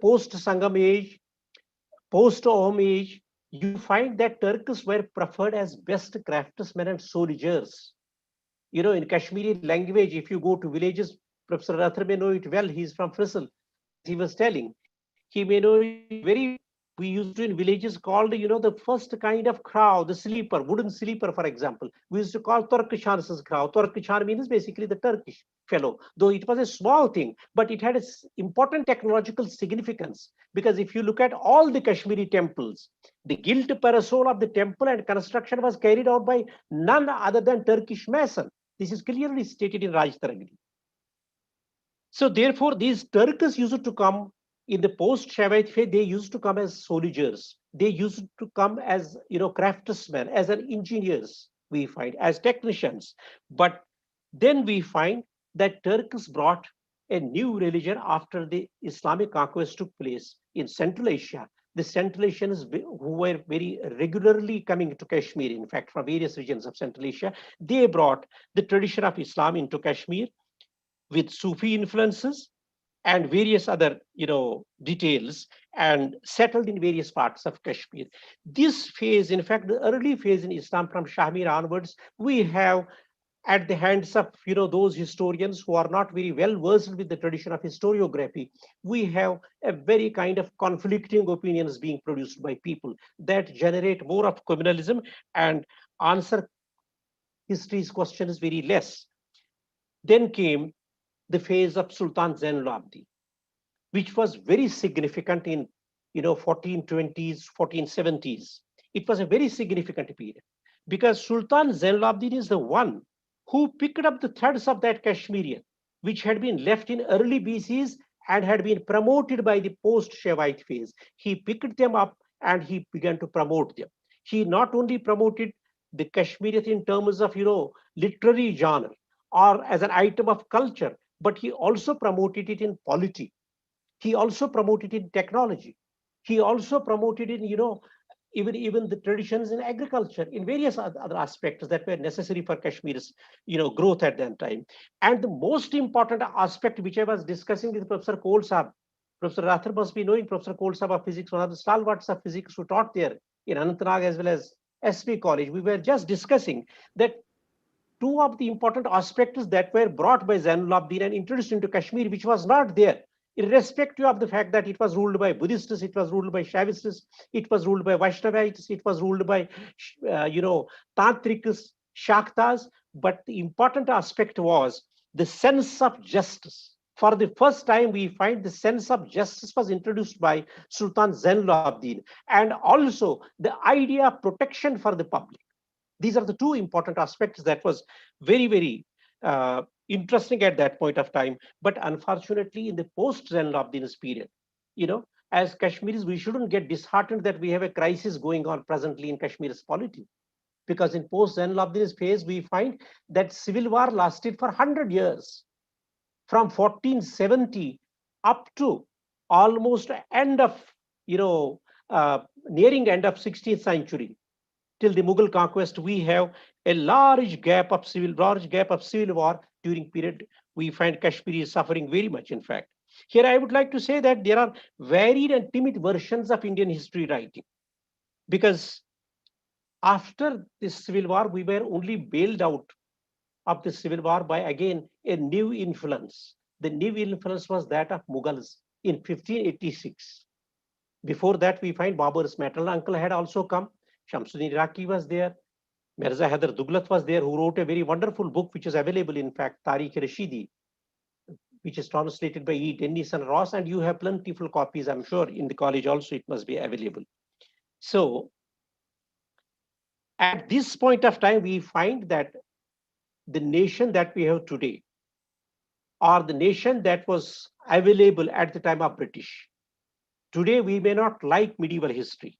post-Sangam age, post-Om age, you find that Turks were preferred as best craftsmen and soldiers. In Kashmiri language, if you go to villages, Professor Rathar may know it well, he's from Frisal, as he was telling. He may know it very We used to in villages called, the first kind of crow, the sleeper, wooden sleeper, for example. We used to call Turkishan's crow. Turkishan means basically the Turkish fellow, though it was a small thing, but it had important technological significance. Because if you look at all the Kashmiri temples, the gilt parasol of the temple and construction was carried out by none other than Turkish mason. This is clearly stated in Raj Tarangli. So therefore, these Turks used to come in the post-Shavite phase. They used to come as soldiers. They used to come as craftsmen, as an engineers. We find as technicians. But then we find that Turks brought a new religion after the Islamic conquest took place in Central Asia. The Central Asians who were very regularly coming to Kashmir, in fact, from various regions of Central Asia, they brought the tradition of Islam into Kashmir with Sufi influences and various other details, and settled in various parts of Kashmir. This phase, in fact, the early phase in Islam from Shahmir onwards, we have at the hands of those historians who are not very well versed with the tradition of historiography, we have a very kind of conflicting opinions being produced by people that generate more of communalism and answer history's questions very less. Then came the phase of Sultan Zainul Abidin, which was very significant in 1420s, 1470s. It was a very significant period because Sultan Zainul Abidin is the one who picked up the threads of that Kashmirian, which had been left in early BCs and had been promoted by the post-Shavite phase. He picked them up and he began to promote them. He not only promoted the Kashmirian in terms of literary genre or as an item of culture, but he also promoted it in polity. He also promoted in technology. He also promoted in even the traditions in agriculture, in various other aspects that were necessary for Kashmir's growth at that time. And the most important aspect which I was discussing with Professor Kohl Sahab, Professor Rathar must be knowing Professor Kohl Sahab of physics, one of the stalwarts of physics who taught there in Anantnag as well as SP College. We were just discussing that two of the important aspects that were brought by Zainul Abidin and introduced into Kashmir, which was not there, irrespective of the fact that it was ruled by Buddhists, it was ruled by Shaivists, it was ruled by Vaishnavites, it was ruled by, Tantrics, Shaktas. But the important aspect was the sense of justice. For the first time, we find the sense of justice was introduced by Sultan Zainul Abidin, and also the idea of protection for the public. These are the two important aspects that was very, very interesting at that point of time. But unfortunately, in the post-Zainul Abidin's period, as Kashmiris, we shouldn't get disheartened that we have a crisis going on presently in Kashmir's polity. Because in post-Zainul Abidin's phase, we find that civil war lasted for 100 years, from 1470 up to almost end of, nearing end of 16th century. Till the Mughal conquest, we have a large gap of civil war. During period, we find Kashmir is suffering very much. In fact, here I would like to say that there are varied and timid versions of Indian history writing, because after this civil war, we were only bailed out of the civil war by again a new influence. The new influence was that of Mughals in 1586. Before that, we find Babur's maternal uncle had also come. Shamsuddin Iraqi was there. Mirza Haider Duglat was there, who wrote a very wonderful book, which is available, in fact, Tariq-e-Rashidi, which is translated by E. Dennis and Ross, and you have plentiful copies, I'm sure, in the college also it must be available. So at this point of time, we find that the nation that we have today, or the nation that was available at the time of British, today we may not like medieval history.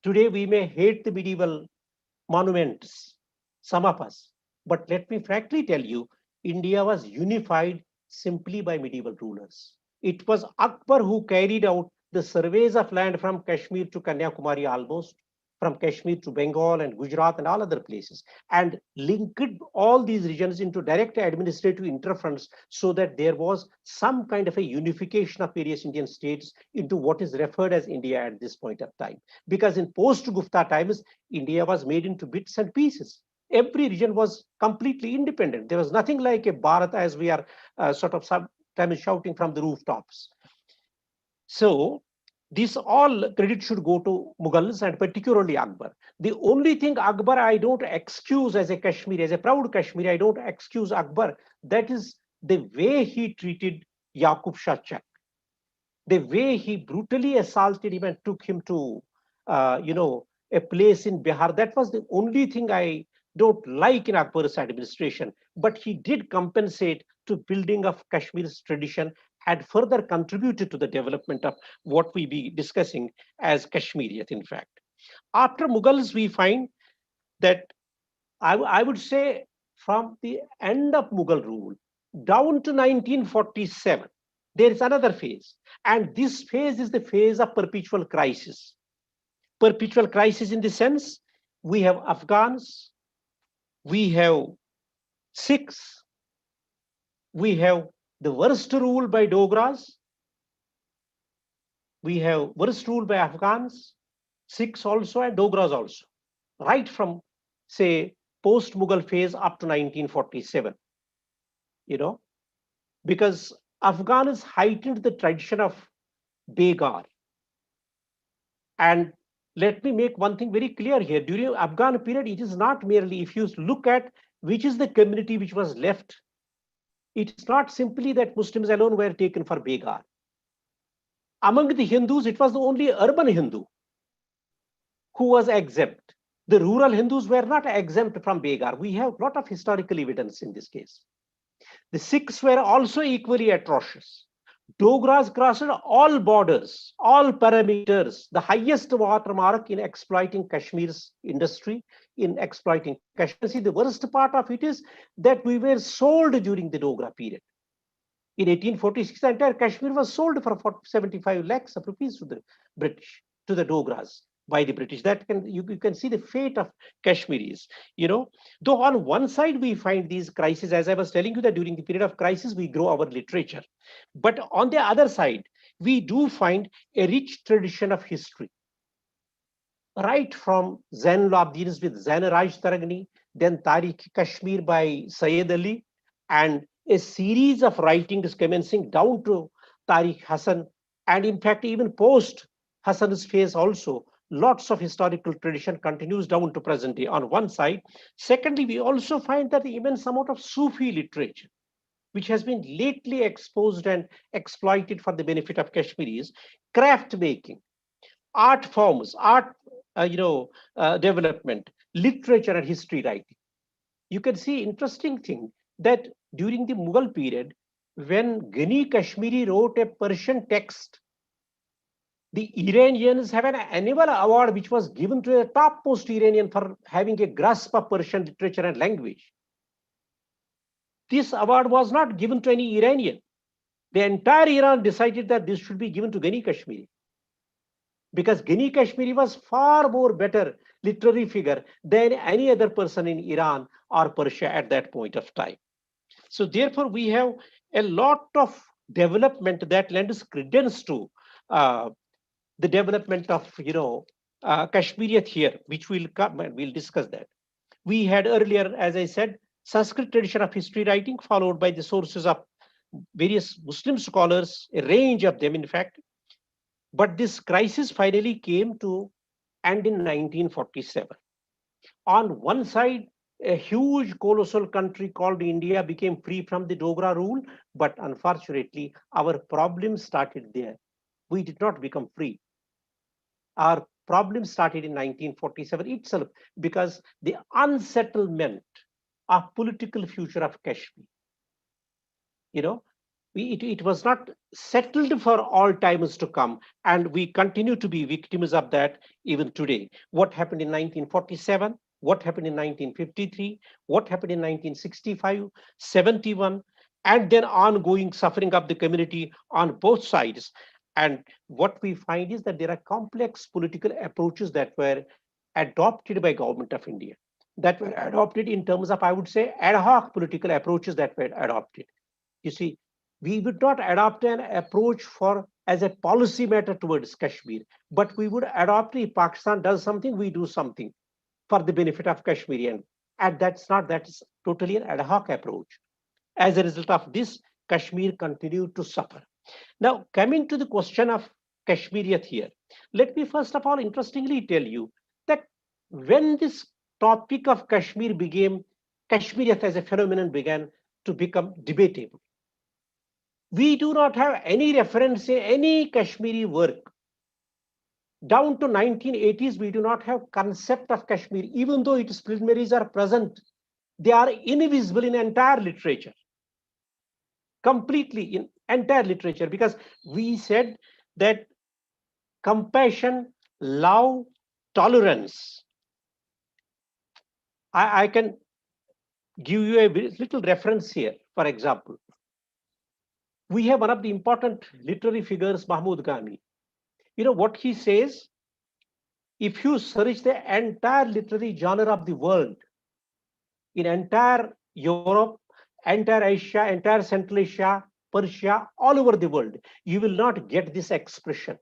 Today we may hate the medieval monuments, some of us. But let me frankly tell you, India was unified simply by medieval rulers. It was Akbar who carried out the surveys of land from Kashmir to Kanyakumari, almost from Kashmir to Bengal and Gujarat and all other places, and linked all these regions into direct administrative interference, so that there was some kind of a unification of various Indian states into what is referred as India at this point of time. Because in post-Gupta times, India was made into bits and pieces. Every region was completely independent. There was nothing like a Bharat as we are sort of sometimes shouting from the rooftops. So this all credit should go to Mughals and particularly Akbar. The only thing Akbar I don't excuse as a Kashmiri, as a proud Kashmiri, I don't excuse Akbar. That is the way he treated Yaqub Shah Chak, the way he brutally assaulted him and took him to, a place in Bihar. That was the only thing I don't like in Akbar's administration. But he did compensate to building of Kashmir's tradition, had further contributed to the development of what we be discussing as Kashmiriyat, in fact. After Mughals, we find that I would say from the end of Mughal rule down to 1947, there is another phase. And this phase is the phase of perpetual crisis. Perpetual crisis in the sense we have Afghans, we have Sikhs, we have the worst rule by Dogras, we have worst rule by Afghans, Sikhs also, and Dogras also, right from, say, post Mughal phase up to 1947. Because Afghans heightened the tradition of Begar. And let me make one thing very clear here. During Afghan period, it is not merely, if you look at which is the community which was left, it is not simply that Muslims alone were taken for Begar. Among the Hindus, it was the only urban Hindu who was exempt. The rural Hindus were not exempt from Begar. We have a lot of historical evidence in this case. The Sikhs were also equally atrocious. Dogras crossed all borders, all parameters, the highest watermark in exploiting Kashmir's industry, in exploiting Kashmir. See, the worst part of it is that we were sold during the Dogra period. In 1846, the entire Kashmir was sold for 75 lakhs of rupees to the British, to the Dogras by the British. That you can see the fate of Kashmiris. Though on one side we find these crises, as I was telling you that during the period of crisis we grow our literature, but on the other side we do find a rich tradition of history, right from Zainul Abidin's with Zain Raj Taragni, then Tariq Kashmir by Sayyid Ali, and a series of writings commencing down to Tariq Hassan, and in fact even post Hassan's phase also, lots of historical tradition continues down to present day on one side. Secondly, we also find that the immense amount of Sufi literature, which has been lately exposed and exploited for the benefit of Kashmiris, craft making, art forms, art development, literature and history writing. You can see interesting thing that during the Mughal period, when Ghani Kashmiri wrote a Persian text, the Iranians have an annual award which was given to a topmost Iranian for having a grasp of Persian literature and language. This award was not given to any Iranian. The entire Iran decided that this should be given to Ghani Kashmiri, because Ghani Kashmiri was far more better literary figure than any other person in Iran or Persia at that point of time. So therefore, we have a lot of development that lends credence to the development of Kashmiriyat here, which will come and we'll discuss that. We had earlier, as I said, Sanskrit tradition of history writing, followed by the sources of various Muslim scholars, a range of them, in fact. But this crisis finally came to end in 1947. On one side, a huge colossal country called India became free from the Dogra rule, but unfortunately, our problem started there. We did not become free. Our problem started in 1947 itself, because the unsettlement of political future of Kashmir, it was not settled for all times to come, and we continue to be victims of that even today. What happened in 1947? What happened in 1953? What happened in 1965, 71, and then ongoing suffering of the community on both sides. And what we find is that there are complex political approaches that were adopted by government of India, that were adopted in terms of, I would say, ad hoc political approaches that were adopted. You see, we would not adopt an approach for as a policy matter towards Kashmir, but we would adopt, if Pakistan does something, we do something for the benefit of Kashmirian. And that's totally an ad hoc approach. As a result of this, Kashmir continued to suffer. Now, coming to the question of Kashmiriyat here. Let me first of all interestingly tell you that when this topic of Kashmir became, Kashmiriyat as a phenomenon began to become debatable. We do not have any reference in any Kashmiri work. Down to 1980s, we do not have concept of Kashmir, even though its preliminaries are present. They are invisible in entire literature, completely in entire literature, because we said that compassion, love, tolerance. I can give you a little reference here. For example, we have one of the important literary figures, Mahmud Ghani. You know what he says? If you search the entire literary genre of the world, in entire Europe, entire Asia, entire Central Asia, Persia, all over the world, you will not get this expression.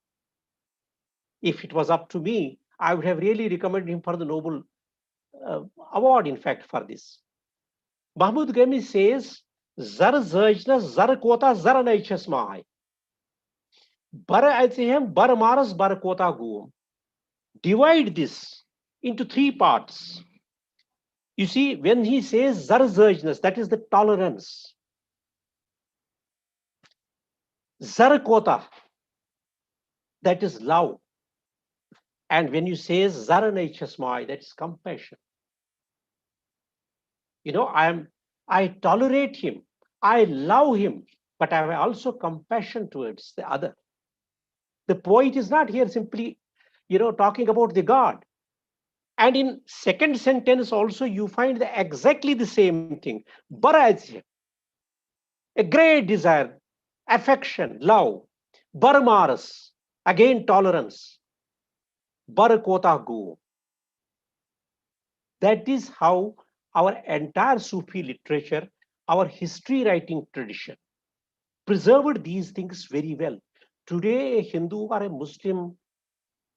If it was up to me, I would have really recommended him for the Nobel award, in fact, for this. Mahmud Ghani says, Zar zajna zar kota zar naichas maai. Bar aithem bar maras bar kota guum. Divide this into three parts. You see, when he says zar zajnas, that is the tolerance. Zar kota, that is love. And when you say zar naichas maai, that is compassion. You know, I tolerate him, I love him, but I have also compassion towards the other. The poet is not here simply, talking about the God. And in second sentence also, you find exactly the same thing. Baraj, a great desire, affection, love. Barmaras, again tolerance. Barakota go. That is how our entire Sufi literature, our history writing tradition, preserved these things very well. Today, a Hindu or a Muslim,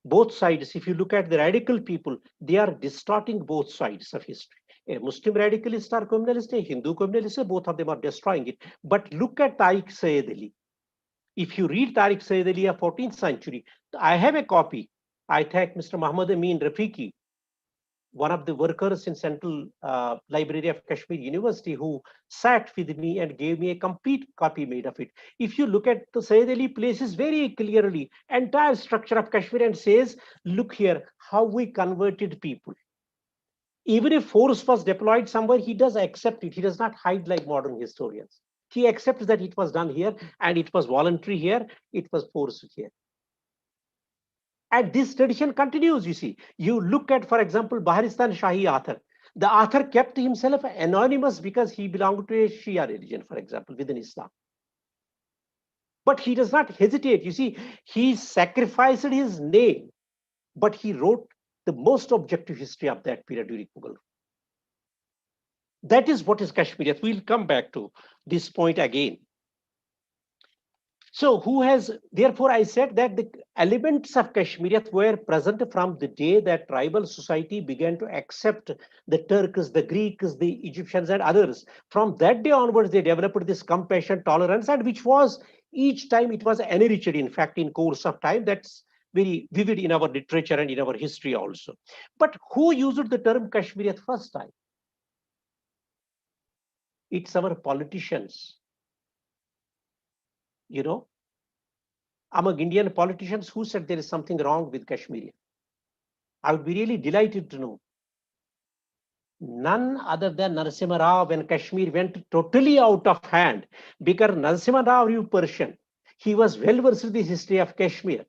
both sides, if you look at the radical people, they are distorting both sides of history. A Muslim radicalist or communalist, a Hindu communalist, both of them are destroying it. But look at Tariq Sayyid Ali. If you read Tariq Sayyid Ali of 14th century, I have a copy. I thank Mr. Muhammad Amin Rafiqi, one of the workers in Central Library of Kashmir University, who sat with me and gave me a complete copy made of it. If you look at the Sayyid Ali places very clearly entire structure of Kashmir and says, look here, how we converted people. Even if force was deployed somewhere, he does accept it. He does not hide like modern historians. He accepts that it was done here and it was voluntary here, it was forced here. And this tradition continues, you see. You look at, for example, Baharistan Shahi author. The author kept himself anonymous because he belonged to a Shia religion, for example, within Islam. But he does not hesitate. You see, he sacrificed his name, but he wrote the most objective history of that period during Mughal. That is what is Kashmiriyat. We'll come back to this point again. So therefore I said that the elements of Kashmiriyat were present from the day that tribal society began to accept the Turks, the Greeks, the Egyptians and others. From that day onwards, they developed this compassion, tolerance, and which was each time it was enriched, in fact, in course of time. That's very vivid in our literature and in our history also. But who used the term Kashmiriyat first time? It's our politicians. Among Indian politicians, who said there is something wrong with Kashmir? I would be really delighted to know. None other than Narasimha Rao, when Kashmir went totally out of hand, because Narasimha Rao knew Persian. He was well versed in the history of Kashmir.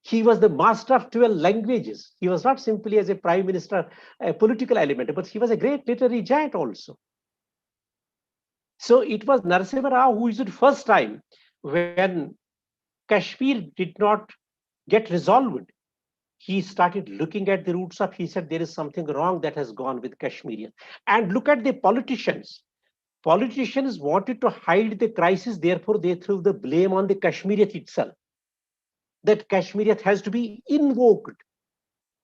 He was the master of 12 languages. He was not simply as a prime minister, a political element, but he was a great literary giant also. So it was Narasimha Rao who used it first time when Kashmir did not get resolved. He started looking at the roots of, he said, there is something wrong that has gone with Kashmirian. And look at the politicians. Politicians wanted to hide the crisis, therefore they threw the blame on the Kashmiriyat itself. That Kashmiriyat has to be invoked.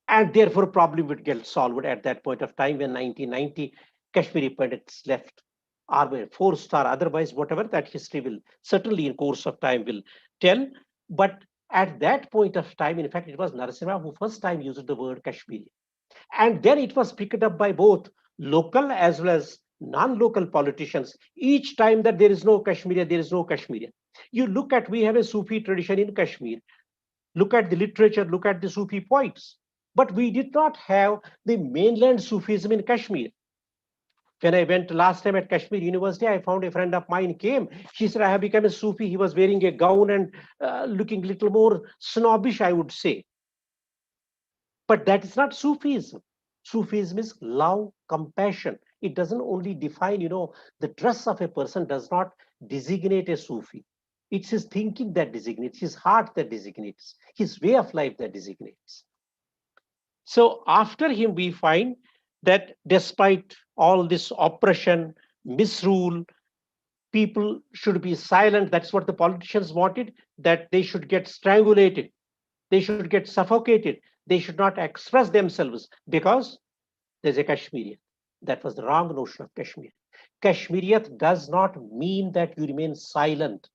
And therefore problem would get solved at that point of time when 1990 Kashmiri Pandits left, or were forced or otherwise, whatever, that history will certainly in course of time will tell. But At that point of time, in fact, it was Narasimha who first time used the word Kashmiri. And then it was picked up by both local as well as non-local politicians. Each time that there is no Kashmir, there is no Kashmir. You look at, we have a Sufi tradition in Kashmir. Look at the literature, look at the Sufi poets. But we did not have the mainland Sufism in Kashmir. When I went last time at Kashmir University, I found a friend of mine came. She said, I have become a Sufi. He was wearing a gown and looking a little more snobbish, I would say. But that is not Sufism. Sufism is love, compassion. It doesn't only define, the dress of a person does not designate a Sufi. It's his thinking that designates, his heart that designates, his way of life that designates. So after him, we find that despite all this oppression, misrule, people should be silent. That's what the politicians wanted, that they should get strangulated. They should get suffocated. They should not express themselves because there's a Kashmirian. That was the wrong notion of Kashmir. Kashmiriyat does not mean that you remain silent.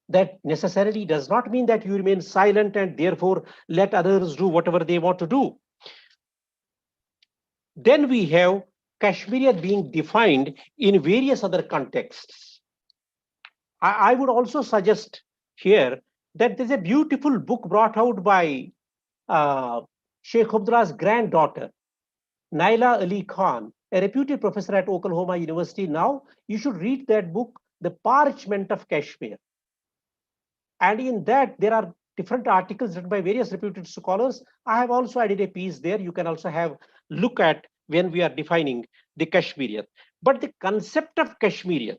That necessarily does not mean that you remain silent and therefore let others do whatever they want to do. Then we have Kashmiriyat being defined in various other contexts. I would also suggest here that there's a beautiful book brought out by Sheikh Abdullah's granddaughter, Naila Ali Khan, a reputed professor at Oklahoma University now. You should read that book, The Parchment of Kashmir. And in that, there are different articles written by various reputed scholars. I have also added a piece there. You can also have look at when we are defining the Kashmiriyat. But the concept of Kashmiriyat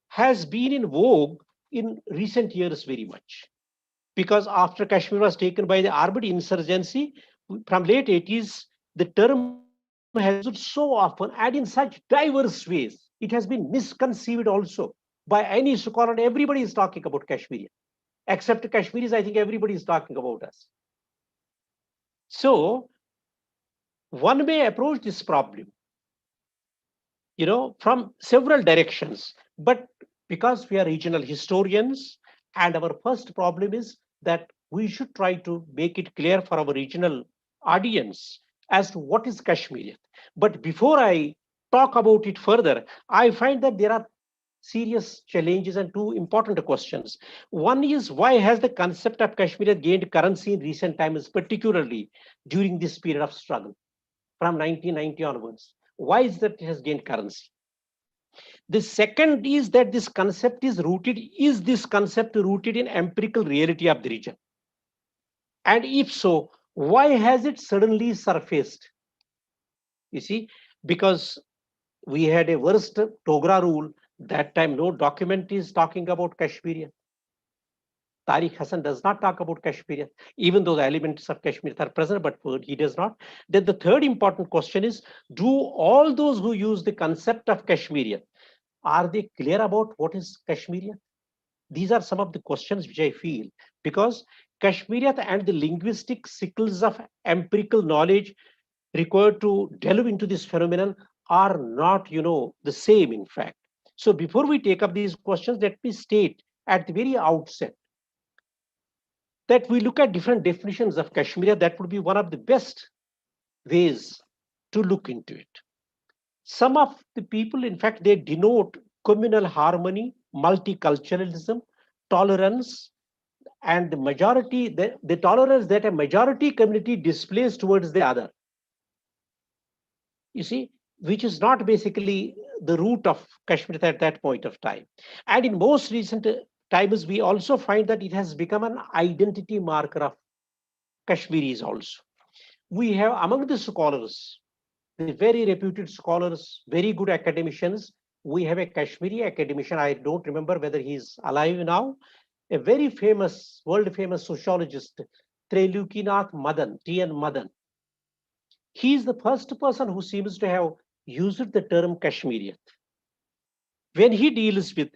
has been in vogue in recent years very much. Because after Kashmir was taken by the armed insurgency, from late 80s, the term has been used so often and in such diverse ways. It has been misconceived also by any scholar. Everybody is talking about Kashmir. Except Kashmiris, I think everybody is talking about us. So one may approach this problem, from several directions. But because we are regional historians, and our first problem is that we should try to make it clear for our regional audience as to what is Kashmir. But before I talk about it further, I find that there are serious challenges and two important questions. One is, why has the concept of Kashmir gained currency in recent times, particularly during this period of struggle from 1990 onwards? Why is that it has gained currency? The second is that this concept rooted in empirical reality of the region? And if so, why has it suddenly surfaced? You see, because we had a worst Togra rule. That time, no document is talking about Kashmir. Tariq Hassan does not talk about Kashmir, even though the elements of Kashmir are present, but he does not. Then the third important question is, do all those who use the concept of Kashmir, are they clear about what is Kashmir? These are some of the questions which I feel, because Kashmir and the linguistic sickles of empirical knowledge required to delve into this phenomenon are not, the same, in fact. So before we take up these questions, let me state at the very outset that we look at different definitions of Kashmir. That would be one of the best ways to look into it. Some of the people, in fact, they denote communal harmony, multiculturalism, tolerance, and the tolerance that a majority community displays towards the other. You see, which is not basically the root of Kashmir at that point of time. And in most recent times, we also find that it has become an identity marker of Kashmiris also. We have among the scholars, the very reputed scholars, very good academicians. We have a Kashmiri academician, I don't remember whether he's alive now, a very famous, world famous sociologist, Trailukinath Madan, T.N. Madan. He is the first person who seems to have used the term Kashmiriyat. When he deals with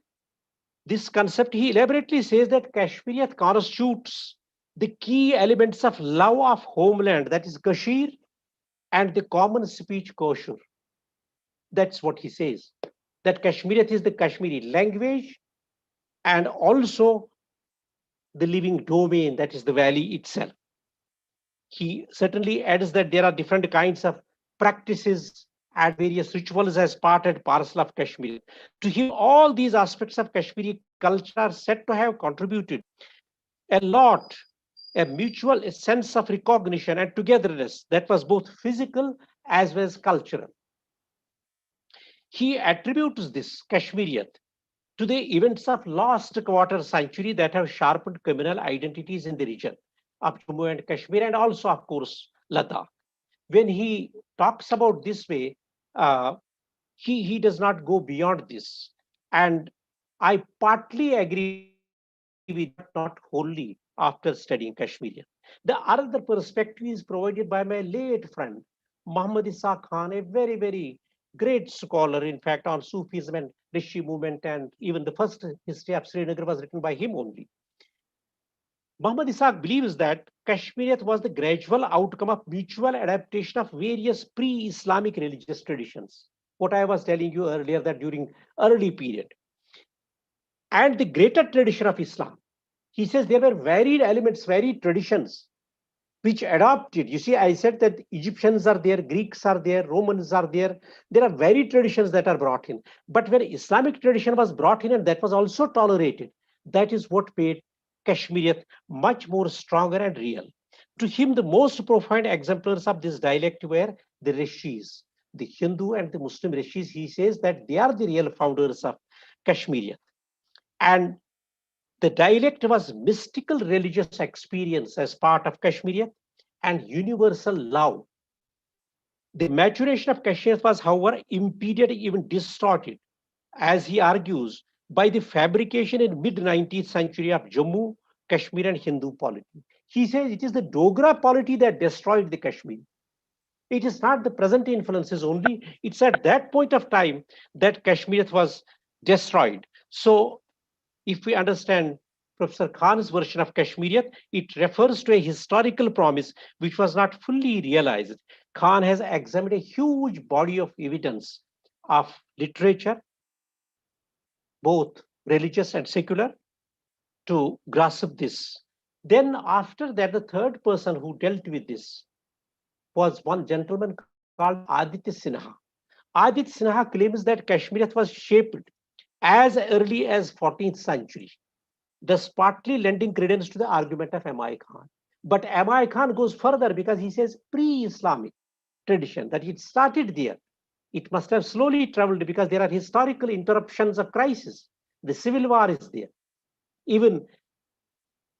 this concept, he elaborately says that Kashmiriyat constitutes the key elements of love of homeland, that is Kashmir, and the common speech Koshur. That's what he says. That Kashmiriyat is the Kashmiri language and also the living domain, that is the valley itself. He certainly adds that there are different kinds of practices and various rituals as part and parcel of Kashmir. To him, all these aspects of Kashmiri culture are said to have contributed a lot, a mutual sense of recognition and togetherness that was both physical as well as cultural. He attributes this Kashmiriyat to the events of last quarter century that have sharpened communal identities in the region of Jammu and Kashmir and also, of course, Ladakh. When he talks about this way, uh, he does not go beyond this. And I partly agree with him, but not wholly after studying Kashmirian. The other perspective is provided by my late friend, Muhammad Isa Khan, a very, very great scholar, in fact, on Sufism and Rishi movement, and even the first history of Srinagar was written by him only. Muhammad Ishaq believes that Kashmiriyat was the gradual outcome of mutual adaptation of various pre-Islamic religious traditions. What I was telling you earlier, that during early period, and the greater tradition of Islam. He says there were varied elements, varied traditions which adopted. You see, I said that Egyptians are there, Greeks are there, Romans are there. There are varied traditions that are brought in. But when Islamic tradition was brought in and that was also tolerated, that is what made Kashmiriyat much more stronger and real. To him, the most profound exemplars of this dialect were the Rishis, the Hindu and the Muslim Rishis. He says that they are the real founders of Kashmiriyat. And the dialect was mystical religious experience as part of Kashmiriyat and universal love. The maturation of Kashmir was, however, impeded, even distorted, as he argues, by the fabrication in mid-19th century of Jammu, Kashmir and Hindu polity. He says it is the Dogra polity that destroyed the Kashmir. It is not the present influences only. It's at that point of time that Kashmir was destroyed. So if we understand Professor Khan's version of Kashmiriyat, it refers to a historical promise which was not fully realized. Khan has examined a huge body of evidence of literature, both religious and secular, to grasp this. Then, after that, the third person who dealt with this was one gentleman called Aditya Sinha. Aditya Sinha claims that Kashmiriyat was shaped as early as 14th century, thus partly lending credence to the argument of M.I. Khan. But M.I. Khan goes further because he says pre-Islamic tradition, that it started there. It must have slowly traveled because there are historical interruptions of crisis. The civil war is there. Even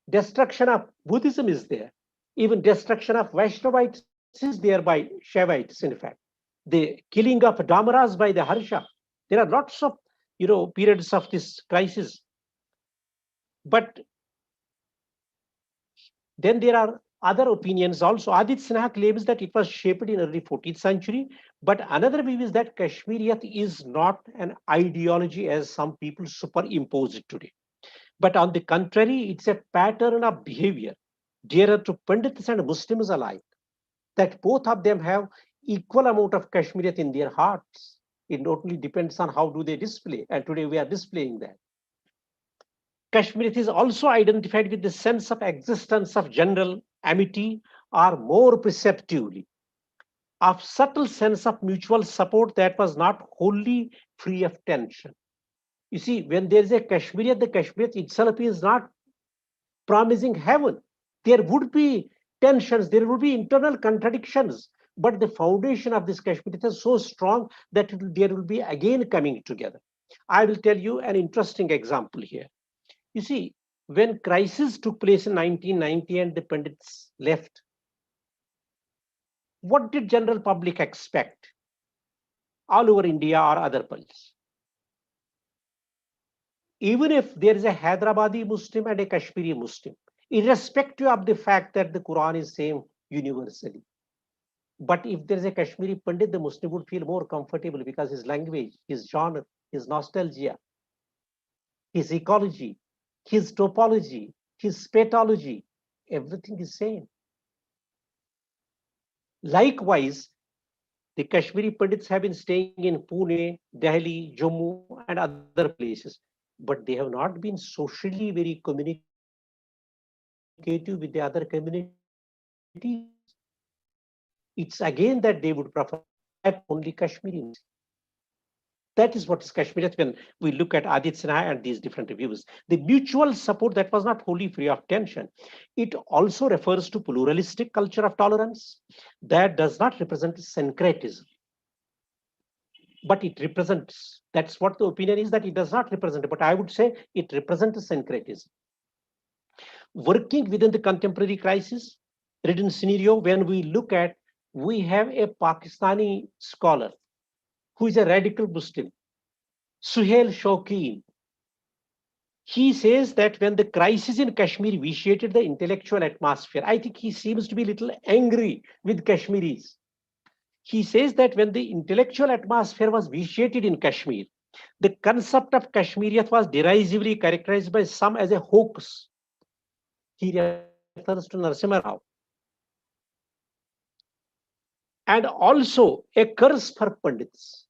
destruction of Buddhism is there. Even destruction of Vaishnavites is there by Shaivites, in fact. The killing of Damaras by the Harsha. There are lots of periods of this crisis. But then there are other opinions also. Aditya Sinha claims that it was shaped in early 14th century, but another view is that Kashmiriyat is not an ideology as some people superimpose it today. But on the contrary, it's a pattern of behavior dearer to Pandits and Muslims alike, that both of them have equal amount of Kashmiriyat in their hearts. It totally depends on how do they display, and today we are displaying that. Kashmir is also identified with the sense of existence of general amity, or more perceptively, of subtle sense of mutual support that was not wholly free of tension. You see, when there is a Kashmir, the Kashmir itself is not promising heaven. There would be tensions, there would be internal contradictions, but the foundation of this Kashmir is so strong that there will be again coming together. I will tell you an interesting example here. You see, when crisis took place in 1990 and the Pandits left, what did general public expect all over India or other places? Even if there is a Hyderabadi Muslim and a Kashmiri Muslim, irrespective of the fact that the Quran is same universally. But if there is a Kashmiri Pandit, the Muslim would feel more comfortable because his language, his genre, his nostalgia, his ecology, his topology, his pathology, everything is same. Likewise, the Kashmiri Pandits have been staying in Pune, Delhi, Jammu, and other places, but they have not been socially very communicative with the other communities. It's again that they would prefer that only Kashmiri Muslims. That is what is Kashmir when we look at Adit Sinha and these different reviews. The mutual support that was not wholly free of tension. It also refers to pluralistic culture of tolerance that does not represent syncretism. But it represents, that's what the opinion is, that it does not represent, but I would say it represents syncretism. Working within the contemporary crisis ridden scenario, when we look at, we have a Pakistani scholar who is a radical Muslim, Suhail Shauqeen. He says that when the crisis in Kashmir vitiated the intellectual atmosphere, I think he seems to be a little angry with Kashmiris. He says that when the intellectual atmosphere was vitiated in Kashmir, the concept of Kashmiriyat was derisively characterized by some as a hoax. He refers to Narasimha Rao. And also a curse for Pandits.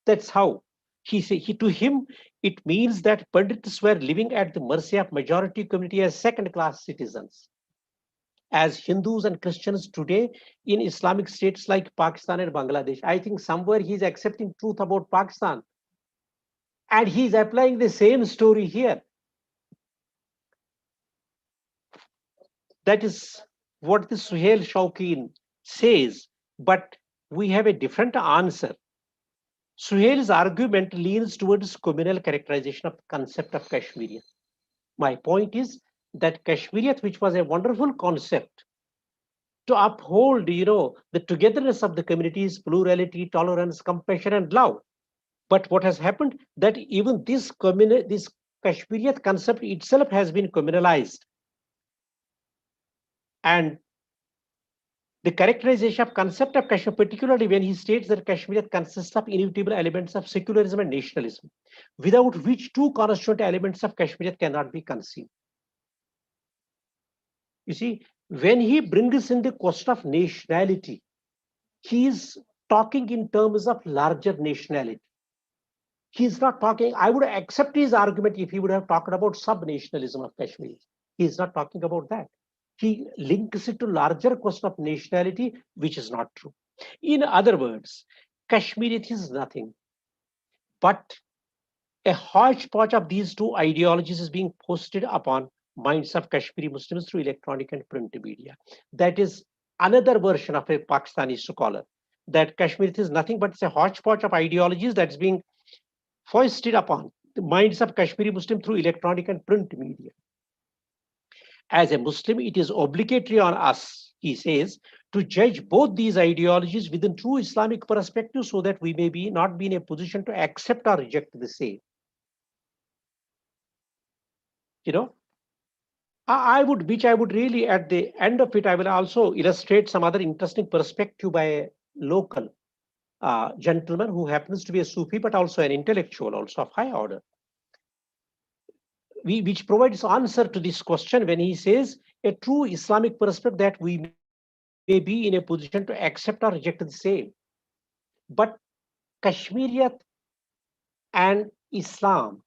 That's how to him, it means that Pandits were living at the mercy of majority community as second-class citizens. As Hindus and Christians today in Islamic states like Pakistan and Bangladesh, I think somewhere he's accepting truth about Pakistan. And he's applying the same story here. That is what the Suhail Shauqeen says, but we have a different answer. Suhail's argument leans towards communal characterization of the concept of Kashmiriyat. My point is that Kashmiriyat, which was a wonderful concept to uphold, the togetherness of the communities, plurality, tolerance, compassion, and love. But what has happened that even this Kashmiriyat concept itself has been communalized. And the characterization of concept of Kashmir, particularly when he states that Kashmir consists of inevitable elements of secularism and nationalism, without which two constituent elements of Kashmir cannot be conceived. You see, when he brings in the question of nationality, he is talking in terms of larger nationality. He is not talking, I would accept his argument if he would have talked about sub-nationalism of Kashmir. He is not talking about that. He links it to larger question of nationality, which is not true. In other words, Kashmir is nothing but a hodgepodge of these two ideologies is being posted upon minds of Kashmiri Muslims through electronic and print media. That is another version of a Pakistani scholar, that Kashmir is nothing but it's a hodgepodge of ideologies that's being foisted upon the minds of Kashmiri Muslim through electronic and print media. As a Muslim, it is obligatory on us, he says, to judge both these ideologies within true Islamic perspective so that we may not be in a position to accept or reject the same. I would really, at the end of it, I will also illustrate some other interesting perspective by a local gentleman who happens to be a Sufi, but also an intellectual, also of high order. Which provides answer to this question when he says a true Islamic perspective that we may be in a position to accept or reject the same. But Kashmiriyat and Islam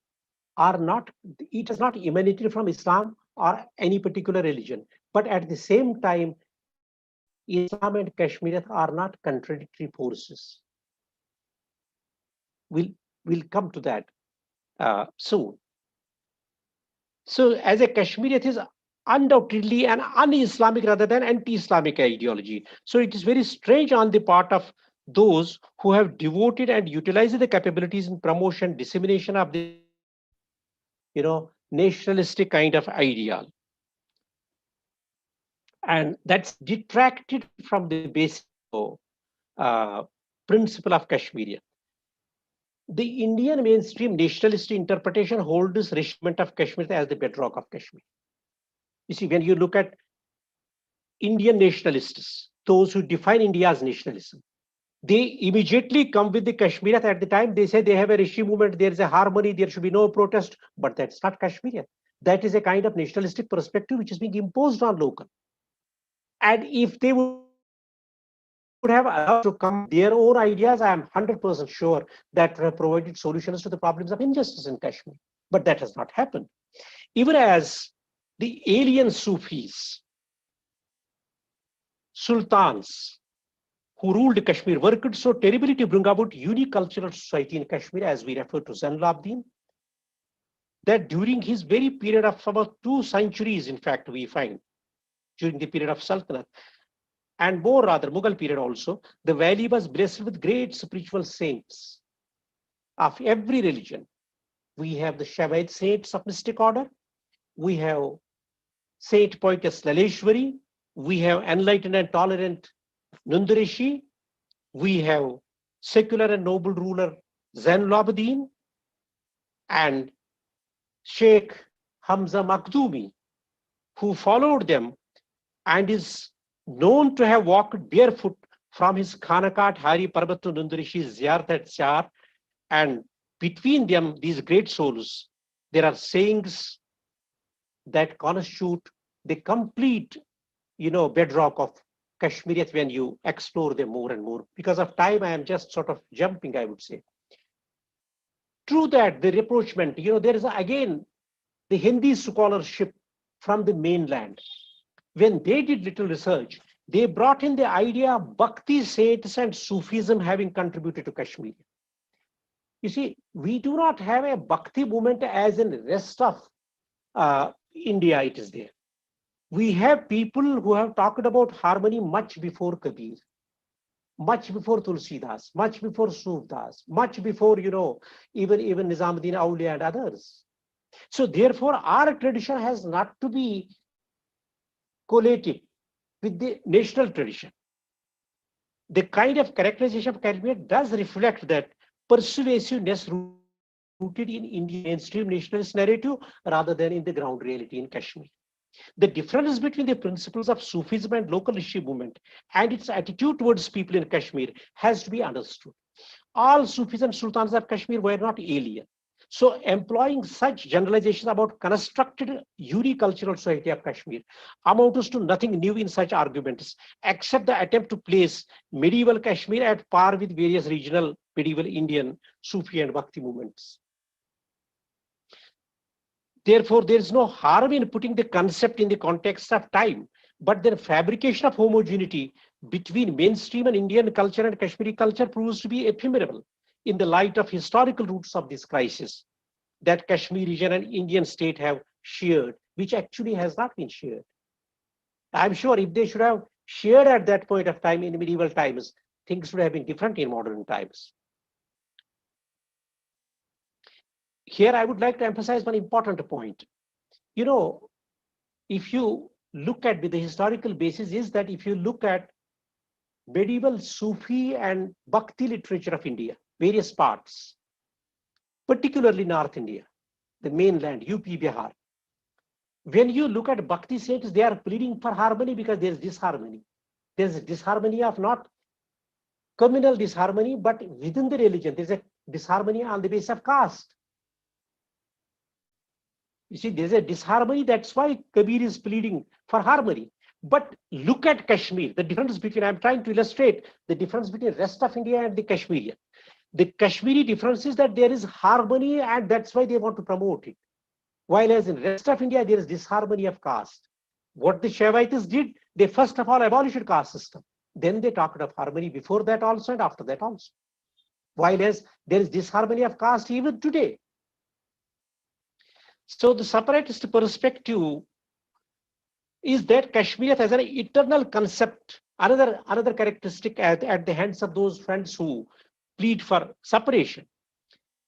are not, it is not emanated from Islam or any particular religion. But at the same time, Islam and Kashmiriyat are not contradictory forces. We'll come to that soon. So as a Kashmiriyat is undoubtedly an un-Islamic rather than anti-Islamic ideology. So it is very strange on the part of those who have devoted and utilized the capabilities in promotion, dissemination of the nationalistic kind of ideal. And that's detracted from the basic principle of Kashmiriyat. The Indian mainstream nationalist interpretation holds this regiment of Kashmir as the bedrock of Kashmir. You see, when you look at Indian nationalists, those who define India as nationalism, they immediately come with the Kashmiriyat. At the time, they say they have a Rishi movement, there is a harmony, there should be no protest, but that's not Kashmiriyat. That is a kind of nationalistic perspective which is being imposed on local. And if they would have allowed to come their own ideas, I am 100% sure that have provided solutions to the problems of injustice in Kashmir. But that has not happened. Even as the alien Sufis, sultans who ruled Kashmir worked so terribly to bring about unique cultural society in Kashmir, as we refer to Zain al-Abidin, that during his very period of about 2 centuries, in fact, we find during the period of Sultanate, and more rather Mughal period also, the valley was blessed with great spiritual saints of every religion. We have the Shaivaite saints of mystic order, we have Saint Poetess Laleshwari, we have enlightened and tolerant Nundarishi, we have secular and noble ruler Zain al-Abidin, and Sheikh Hamza Makdumi, who followed them and is known to have walked barefoot from his Khanakat Hari Parbat to Nundarishi's Ziyarat at Char. And between them, these great souls, there are sayings that constitute the complete, bedrock of Kashmiriyat when you explore them more and more. Because of time, I am just sort of jumping, I would say. True that the rapprochement, there is again the Hindi scholarship from the mainland. When they did little research, they brought in the idea of Bhakti saints and Sufism having contributed to Kashmir. You see, we do not have a Bhakti movement as in the rest of India, it is there. We have people who have talked about harmony much before Kabir, much before Tulsidas, much before Sufdas, much before, even Nizamuddin Auliya and others. So therefore, our tradition has not to be collated with the national tradition. The kind of characterization of Kashmir does reflect that persuasiveness rooted in Indian mainstream nationalist narrative rather than in the ground reality in Kashmir. The difference between the principles of Sufism and local Rishi movement and its attitude towards people in Kashmir has to be understood. All Sufis and Sultans of Kashmir were not alien. So employing such generalizations about constructed unicultural society of Kashmir amounts to nothing new in such arguments, except the attempt to place medieval Kashmir at par with various regional medieval Indian Sufi and Bhakti movements. Therefore, there is no harm in putting the concept in the context of time, but their fabrication of homogeneity between mainstream and Indian culture and Kashmiri culture proves to be ephemeral in the light of historical roots of this crisis that Kashmir region and Indian state have shared, which actually has not been shared. I'm sure if they should have shared at that point of time in medieval times, things would have been different in modern times. Here, I would like to emphasize one important point. If you look at the historical basis, is that if you look at medieval Sufi and Bhakti literature of India, various parts, particularly North India, the mainland, UP, Bihar, when you look at Bhakti saints, they are pleading for harmony because there's disharmony. There's a disharmony of not communal disharmony, but within the religion, there's a disharmony on the basis of caste. You see, there's a disharmony. That's why Kabir is pleading for harmony. But look at Kashmir. The difference between, I'm trying to illustrate the difference between the rest of India and the Kashmirian. The Kashmiri difference is that there is harmony, and that's why they want to promote it. While as in the rest of India, there is disharmony of caste. What the Shaivites did, they first of all abolished caste system. Then they talked of harmony before that also and after that also. While as there is disharmony of caste even today. So the separatist perspective is that Kashmir has an eternal concept, another characteristic at the hands of those friends who plead for separation.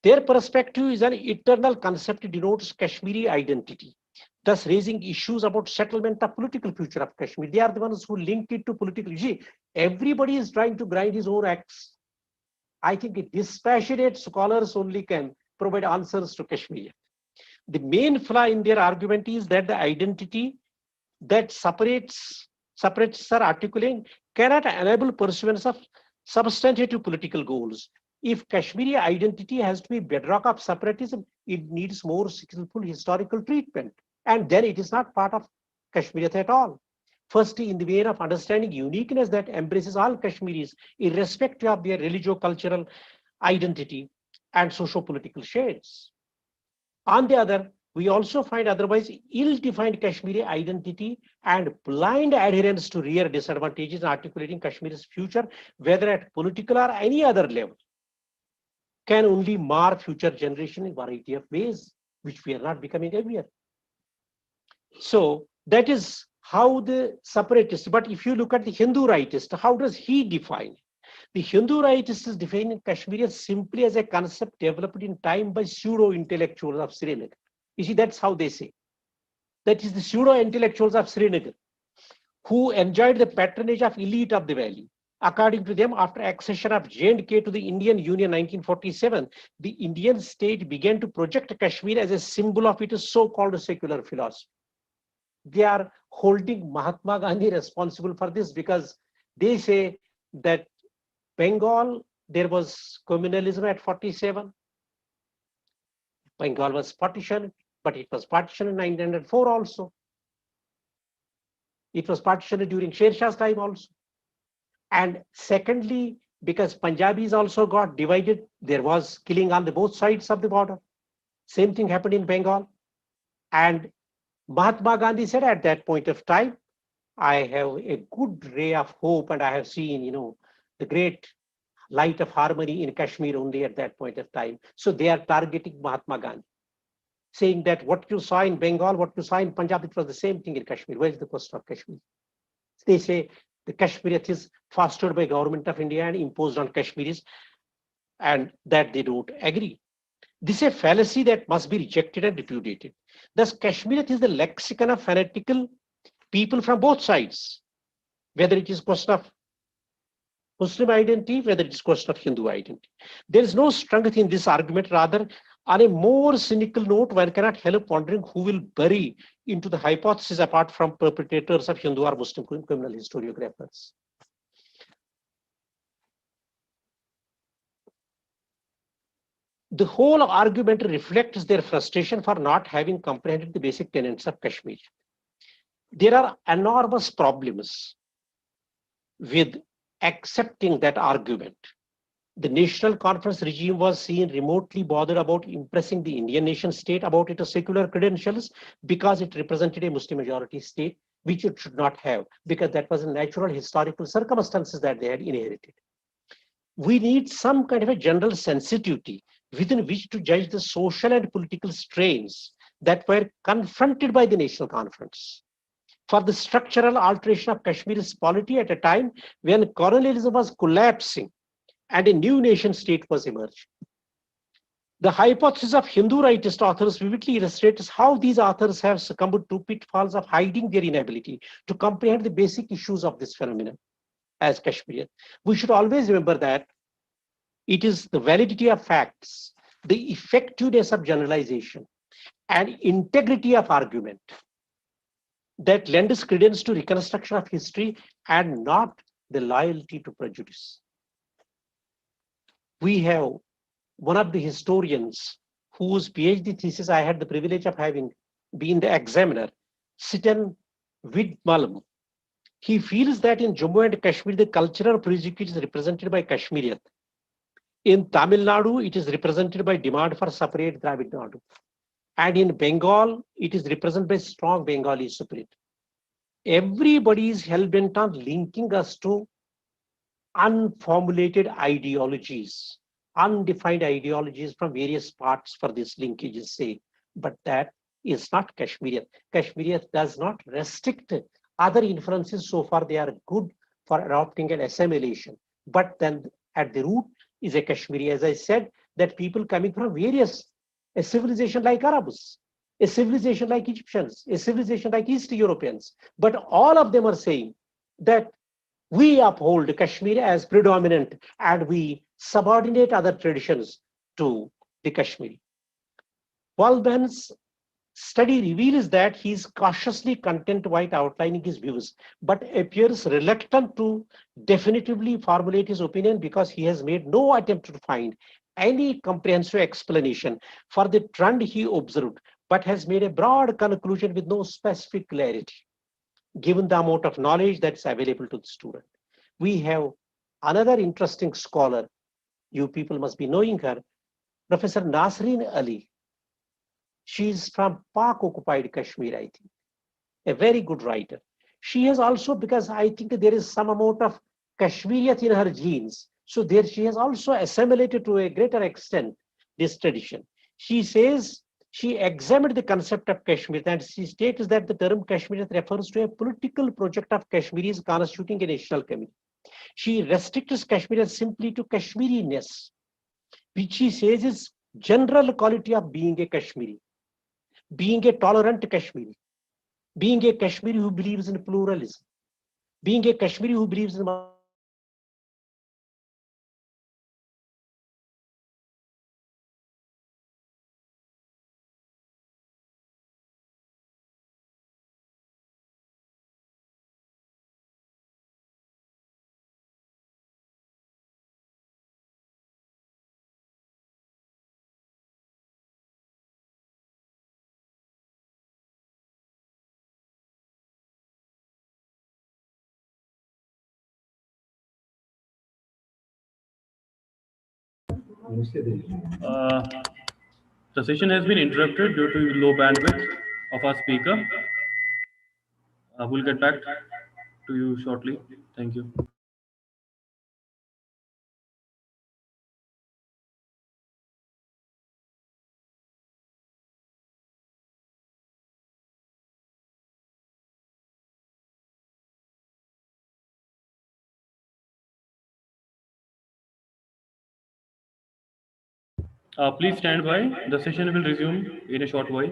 Their perspective is an eternal concept, denotes Kashmiri identity, thus raising issues about settlement of political future of Kashmir. They are the ones who link it to political. You see, everybody is trying to grind his own axe. I think dispassionate scholars only can provide answers to Kashmir. The main flaw in their argument is that the identity that separates are articulating cannot enable pursuance of substantive political goals. If Kashmiri identity has to be bedrock of separatism, it needs more skillful historical treatment. And then it is not part of Kashmiriyat at all. Firstly, in the way of understanding uniqueness that embraces all Kashmiris, irrespective of their religio-cultural identity and socio-political shades. On the other, We also find otherwise ill-defined Kashmiri identity and blind adherence to real disadvantages in articulating Kashmir's future, whether at political or any other level, can only mar future generation in a variety of ways, which we are not becoming aware. So that is how the separatist, but if you look at the Hindu rightist, how does he define? The Hindu rightist is defining Kashmir simply as a concept developed in time by pseudo-intellectuals of Srinagar. You see, that's how they say. That is the pseudo-intellectuals of Srinagar, who enjoyed the patronage of elite of the valley. According to them, after accession of J&K to the Indian Union 1947, the Indian state began to project Kashmir as a symbol of its so-called secular philosophy. They are holding Mahatma Gandhi responsible for this because they say that Bengal, there was communalism at 47. Bengal was partitioned, but it was partitioned in 1904 also. It was partitioned during Sher Shah's time also. And secondly, because Punjabis also got divided, there was killing on the both sides of the border. Same thing happened in Bengal. And Mahatma Gandhi said at that point of time, I have a good ray of hope and I have seen, the great light of harmony in Kashmir only at that point of time. So they are targeting Mahatma Gandhi, saying that what you saw in Bengal, what you saw in Punjab, it was the same thing in Kashmir. Where is the cost of Kashmir? They say the Kashmiriyat is fostered by government of India and imposed on Kashmiris, and that they don't agree. This is a fallacy that must be rejected and repudiated. Thus, Kashmiriyat is the lexicon of fanatical people from both sides, whether it is question of Muslim identity, whether it is question of Hindu identity. There is no strength in this argument. Rather, on a more cynical note, one cannot help wondering who will bury into the hypothesis apart from perpetrators of Hindu or Muslim criminal historiographers. The whole argument reflects their frustration for not having comprehended the basic tenets of Kashmir. There are enormous problems with accepting that argument. The national conference regime was seen remotely bothered about impressing the Indian nation state about its secular credentials because it represented a Muslim majority state, which it should not have, because that was a natural historical circumstances that they had inherited. We need some kind of a general sensitivity within which to judge the social and political strains that were confronted by the national conference for the structural alteration of Kashmir's polity at a time when colonialism was collapsing and a new nation state was emerging. The hypothesis of Hindu rightist authors vividly illustrates how these authors have succumbed to pitfalls of hiding their inability to comprehend the basic issues of this phenomenon as Kashmir. We should always remember that it is the validity of facts, the effectiveness of generalization, and integrity of argument that lends credence to reconstruction of history and not the loyalty to prejudice. We have one of the historians whose PhD thesis I had the privilege of having been the examiner, Sitan Vidmalam. He feels that in Jammu and Kashmir, the cultural prejudice is represented by Kashmiriyat. In Tamil Nadu, it is represented by demand for separate Dravid Nadu. And in Bengal, it is represented by strong Bengali spirit. Everybody is hell-bent on linking us to unformulated ideologies, undefined ideologies from various parts for this linkage's sake. But that is not Kashmiriyat. Kashmiriyat does not restrict other influences so far they are good for adopting an assimilation. But then at the root is a Kashmiri, as I said, that people coming from various, a civilization like Arabs, a civilization like Egyptians, a civilization like East Europeans. But all of them are saying that we uphold Kashmir as predominant and we subordinate other traditions to the Kashmiri. Walben's study reveals that he is cautiously content while outlining his views, but appears reluctant to definitively formulate his opinion because he has made no attempt to find any comprehensive explanation for the trend he observed, but has made a broad conclusion with no specific clarity, given the amount of knowledge that's available to the student. We have another interesting scholar, you people must be knowing her, Professor Nasreen Ali. She is from Pak-occupied Kashmir, I think. A very good writer. She has also, because I think there is some amount of Kashmiriyat in her genes, so there she has also assimilated to a greater extent this tradition. She says she examined the concept of Kashmir and she states that the term Kashmiriyat refers to a political project of Kashmiris constituting a national community. She restricts Kashmiriyat simply to Kashmiriness, which she says is general quality of being a Kashmiri, being a tolerant Kashmiri, being a Kashmiri who believes in pluralism, being a Kashmiri who believes in Uh, the session has been interrupted due to low bandwidth of our speaker. We'll get back to you shortly. Thank you. Please stand by. The session will resume in a short while.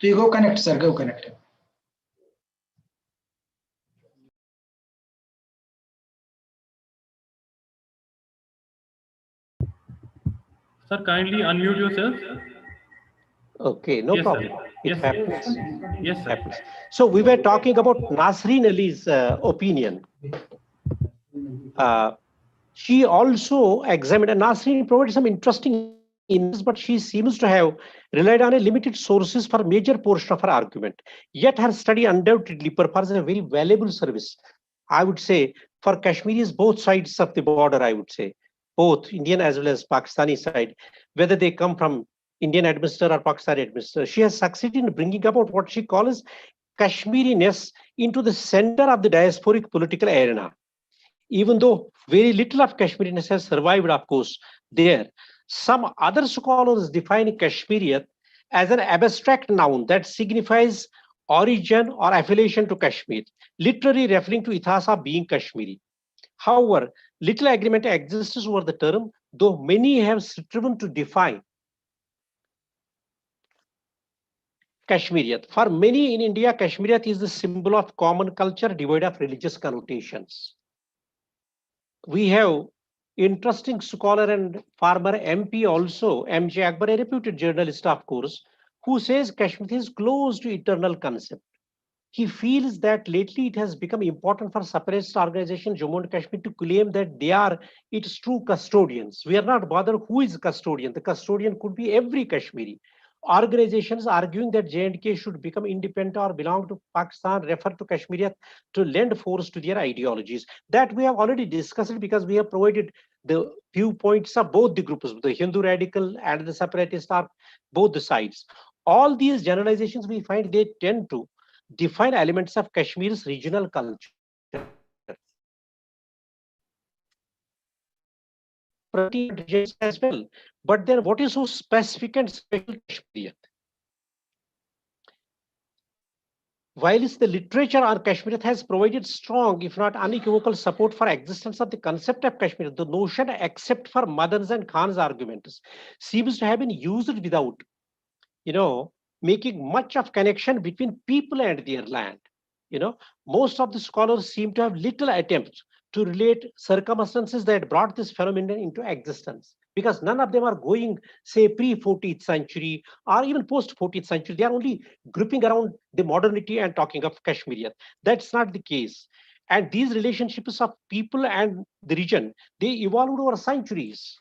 So you go connect, sir, go connect. Sir, kindly unmute yourself. Okay, no Yes, problem. sir. It Yes, sir. happens. Yes, sir. Happens. So we were talking about Nasreen Ali's opinion. She also examined, and Nasreen provided some interesting insights, but she seems to have relied on a limited sources for a major portion of her argument. Yet her study undoubtedly performs a very valuable service, I would say, for Kashmiris both sides of the border, I would say, both Indian as well as Pakistani side, whether they come from Indian administrator or Pakistani administrator. She has succeeded in bringing about what she calls Kashmiriness into the center of the diasporic political arena. Even though very little of Kashmiriness has survived, of course, there. Some other scholars define Kashmiriyat as an abstract noun that signifies origin or affiliation to Kashmir, literally referring to Ithasa being Kashmiri. However, little agreement exists over the term, though many have striven to define Kashmiriyat. For many in India, Kashmiriyat is the symbol of common culture devoid of religious connotations. We have interesting scholar and former MP also, M.J. Akbar, a reputed journalist, of course, who says Kashmir is close to eternal concept. He feels that lately it has become important for separatist organization Jammu and Kashmir to claim that they are its true custodians. We are not bothered who is custodian. The custodian could be every Kashmiri. Organizations arguing that J&K should become independent or belong to Pakistan refer to Kashmiriyat to lend force to their ideologies. That we have already discussed because we have provided the viewpoints of both the groups, the Hindu radical and the separatist are both the sides. All these generalizations we find they tend to define elements of Kashmir's regional culture. Regions as well. But then what is so specific and special Kashmiriyat? Whilst the literature on Kashmir has provided strong, if not unequivocal support for existence of the concept of Kashmir, the notion, except for Madan's and Khan's arguments, seems to have been used without, making much of connection between people and their land. Most of the scholars seem to have little attempts to relate circumstances that brought this phenomenon into existence. because none of them are going, say, pre-14th century or even post-14th century. They are only grouping around the modernity and talking of Kashmirian. That's not the case. And these relationships of people and the region, they evolved over centuries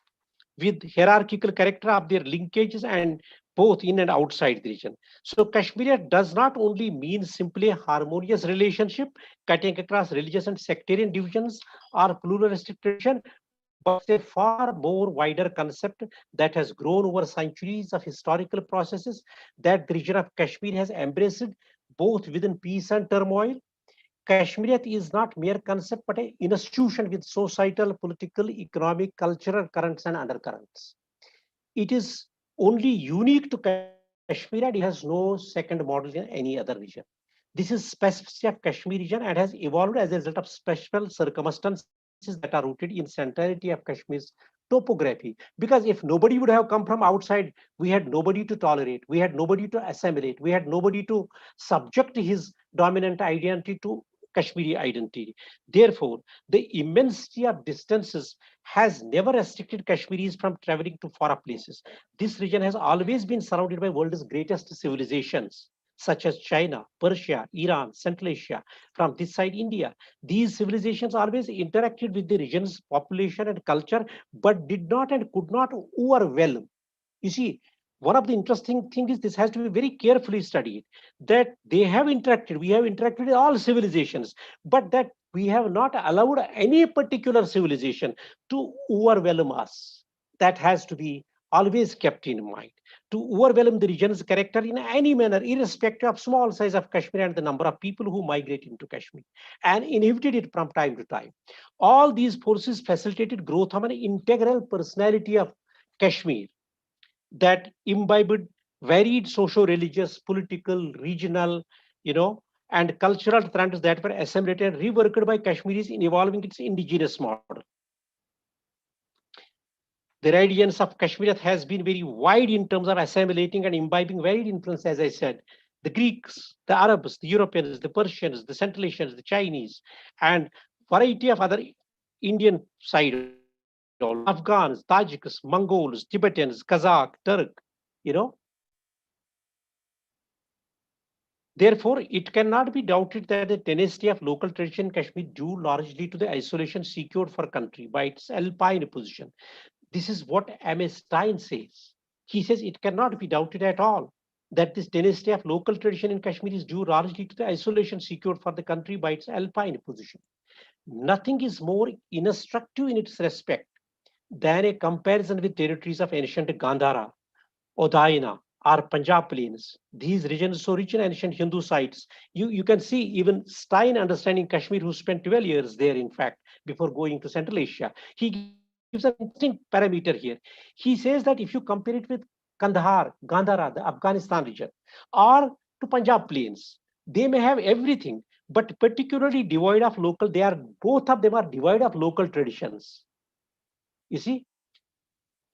with hierarchical character of their linkages and both in and outside the region. So Kashmir does not only mean simply a harmonious relationship cutting across religious and sectarian divisions or pluralistic tradition, but it's a far more wider concept that has grown over centuries of historical processes that the region of Kashmir has embraced both within peace and turmoil. Kashmiriyat is not mere concept, but an institution with societal, political, economic, cultural currents and undercurrents. It is only unique to Kashmir and it has no second model in any other region. This is specificity of Kashmir region and has evolved as a result of special circumstances that are rooted in centrality of Kashmir's topography. Because if nobody would have come from outside, we had nobody to tolerate, we had nobody to assimilate, we had nobody to subject his dominant identity to Kashmiri identity. Therefore, the immensity of distances has never restricted Kashmiris from traveling to far places. This region has always been surrounded by world's greatest civilizations, such as China, Persia, Iran, Central Asia. From this side, India. These civilizations always interacted with the region's population and culture, but did not and could not overwhelm. You see, one of the interesting things is this has to be very carefully studied, that they have interacted, we have interacted with all civilizations, but that we have not allowed any particular civilization to overwhelm us. That has to be always kept in mind. To overwhelm the region's character in any manner, irrespective of small size of Kashmir and the number of people who migrate into Kashmir and inhabited it from time to time. All these forces facilitated growth of an integral personality of Kashmir that imbibed varied socio-religious, political, regional, and cultural trends that were assimilated and reworked by Kashmiris in evolving its indigenous model. The radiance of Kashmir has been very wide in terms of assimilating and imbibing varied influence, as I said. The Greeks, the Arabs, the Europeans, the Persians, the Central Asians, the Chinese, and variety of other Indian side also, Afghans, Tajiks, Mongols, Tibetans, Kazakh, Turk, you know, Therefore, it cannot be doubted that the tenacity of local tradition in Kashmir due largely to the isolation secured for country by its alpine position. This is what M.A. Stein says. He says it cannot be doubted at all that this tenacity of local tradition in Kashmir is due largely to the isolation secured for the country by its alpine position. Nothing is more instructive in its respect than a comparison with territories of ancient Gandhara, Odaina, or Punjab plains. These regions so rich in ancient Hindu sites. You can see even Stein understanding Kashmir, who spent 12 years there, in fact, before going to Central Asia. He gives an interesting parameter here. He says that if you compare it with Kandahar, Gandhara, the Afghanistan region, or to Punjab plains, they may have everything, but particularly devoid of local, they are both of them are devoid of local traditions. You see,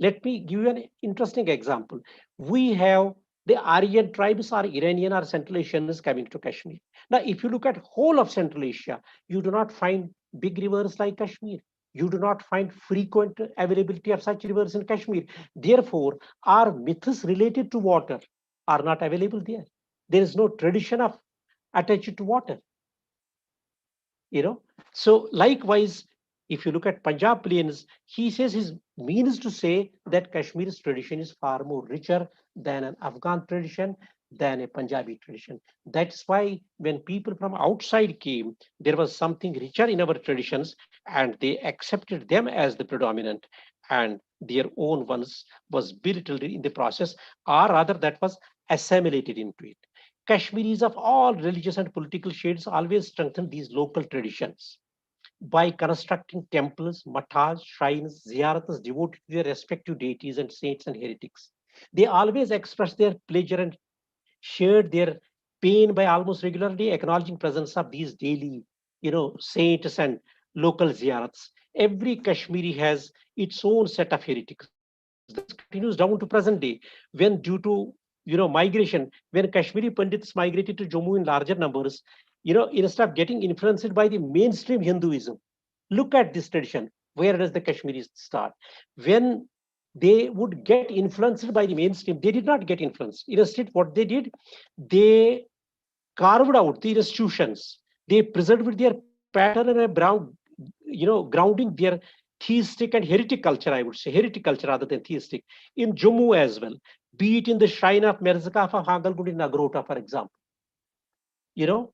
let me give you an interesting example. We have the Aryan tribes or Iranian or Central Asians coming to Kashmir. Now, if you look at whole of Central Asia, you do not find big rivers like Kashmir. You do not find frequent availability of such rivers in Kashmir. Therefore, our myths related to water are not available there. There is no tradition of attached to water. So likewise, if you look at Punjab plains, he says his means to say that Kashmir's tradition is far more richer than an Afghan tradition, than a Punjabi tradition. That's why when people from outside came, there was something richer in our traditions and they accepted them as the predominant, and their own ones was belittled in the process, or rather that was assimilated into it. Kashmiris of all religious and political shades always strengthen these local traditions by constructing temples, matas, shrines, ziyarats devoted to their respective deities and saints and heretics. They always express their pleasure and shared their pain by almost regularly acknowledging presence of these daily, saints and local ziyarats. Every Kashmiri has its own set of heretics. This continues down to present day when due to migration, when Kashmiri Pandits migrated to Jammu in larger numbers, instead of getting influenced by the mainstream Hinduism, look at this tradition. Where does the Kashmiris start? When they would get influenced by the mainstream. They did not get influenced. Instead, what they did, they carved out the institutions. They preserved their pattern and a brown, grounding their theistic and heretic culture, I would say, heretic culture rather than theistic, in Jammu as well, be it in the shrine of Mirza of Hangloo in Nagrota, for example. You know,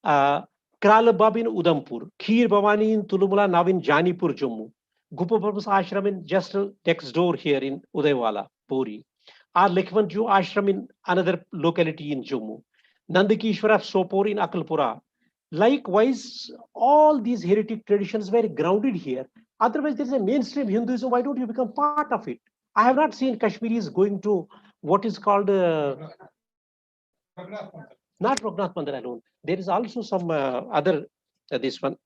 Kralabab in Udampur, Kheer Bhavani in Tulumula, now in Janipur, Jammu, Gupapur's ashram in just next door here in Udayawala, Puri, or Lekhvanju ashram in another locality in Jammu, Nandakishwara Sopor in Akalpura. Likewise, all these heretic traditions were grounded here. Otherwise, there is a mainstream Hinduism. Why don't you become part of it? I have not seen Kashmiris going to what is called not Raghunath Mandal alone. There is also some other this one,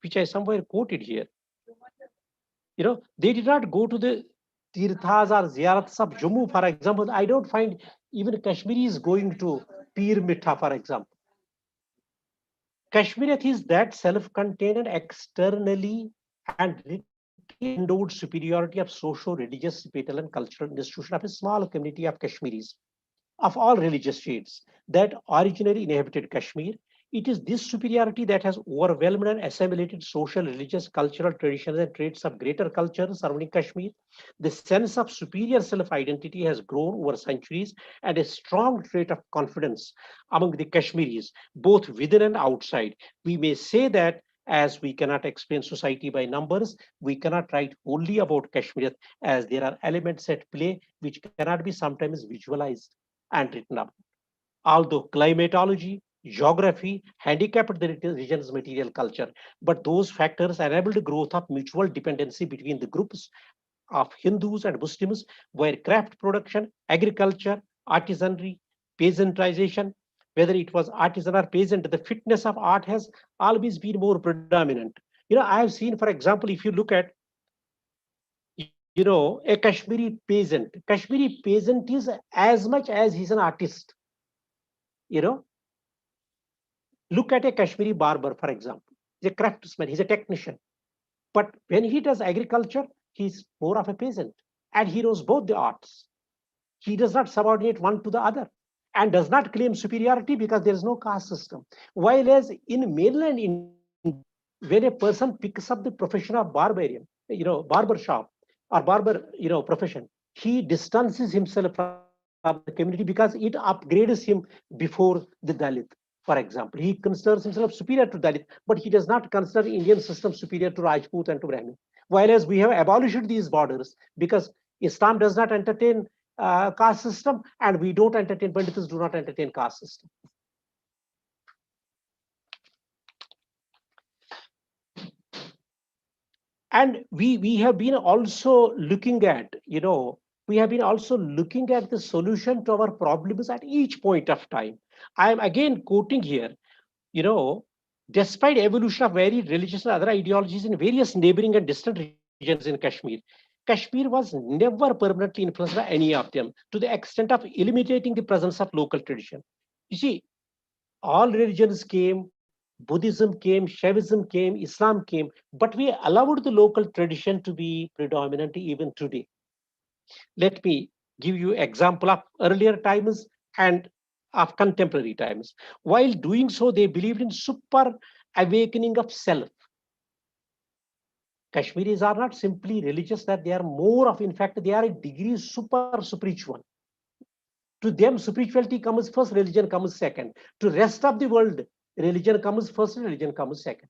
which I somewhere quoted here. They did not go to the tirthas or ziyarats of Jammu, for example. I don't find even Kashmiris going to Pir Mitha, for example. Kashmir is that self-contained and externally and richly endowed superiority of socio-religious, spiritual, and cultural institution of a small community of Kashmiris of all religious shades that originally inhabited Kashmir. It is this superiority that has overwhelmed and assimilated social, religious, cultural traditions and traits of greater culture surrounding Kashmir. The sense of superior self-identity has grown over centuries, and a strong trait of confidence among the Kashmiris, both within and outside. We may say that as we cannot explain society by numbers, we cannot write only about Kashmir, as there are elements at play which cannot be sometimes visualized and written up. Although climatology, geography handicapped the region's material culture, but those factors enabled the growth of mutual dependency between the groups of Hindus and Muslims, where craft production, agriculture, artisanry, peasantization, whether it was artisan or peasant, the fitness of art has always been more predominant. I have seen, for example, if you look at a Kashmiri peasant is as much as he's an artist. you know Look at a Kashmiri barber, for example. He's a craftsman, he's a technician, but when he does agriculture, he's more of a peasant, and he knows both the arts. He does not subordinate one to the other and does not claim superiority because there is no caste system. While as in mainland India, when a person picks up the profession of barbarian, barber shop or barber, profession, he distances himself from the community because it upgrades him before the Dalit. For example, he considers himself superior to Dalit, but he does not consider the Indian system superior to Rajput and to Brahmin. Whereas we have abolished these borders because Islam does not entertain caste system, and we don't entertain, Pandits do not entertain caste system. And we have been also looking at, the solution to our problems at each point of time. I am again quoting here, despite evolution of varied religious and other ideologies in various neighboring and distant regions in Kashmir was never permanently influenced by any of them to the extent of eliminating the presence of local tradition. You see, all religions came, Buddhism came, Shaivism came, Islam came, but we allowed the local tradition to be predominant even today. Let me give you example of earlier times and of contemporary times. While doing so, they believed in super awakening of self. Kashmiris are not simply religious, that they are more of, in fact, they are a degree super spiritual. To them, spirituality comes first, religion comes second. To rest of the world, religion comes first, religion comes second.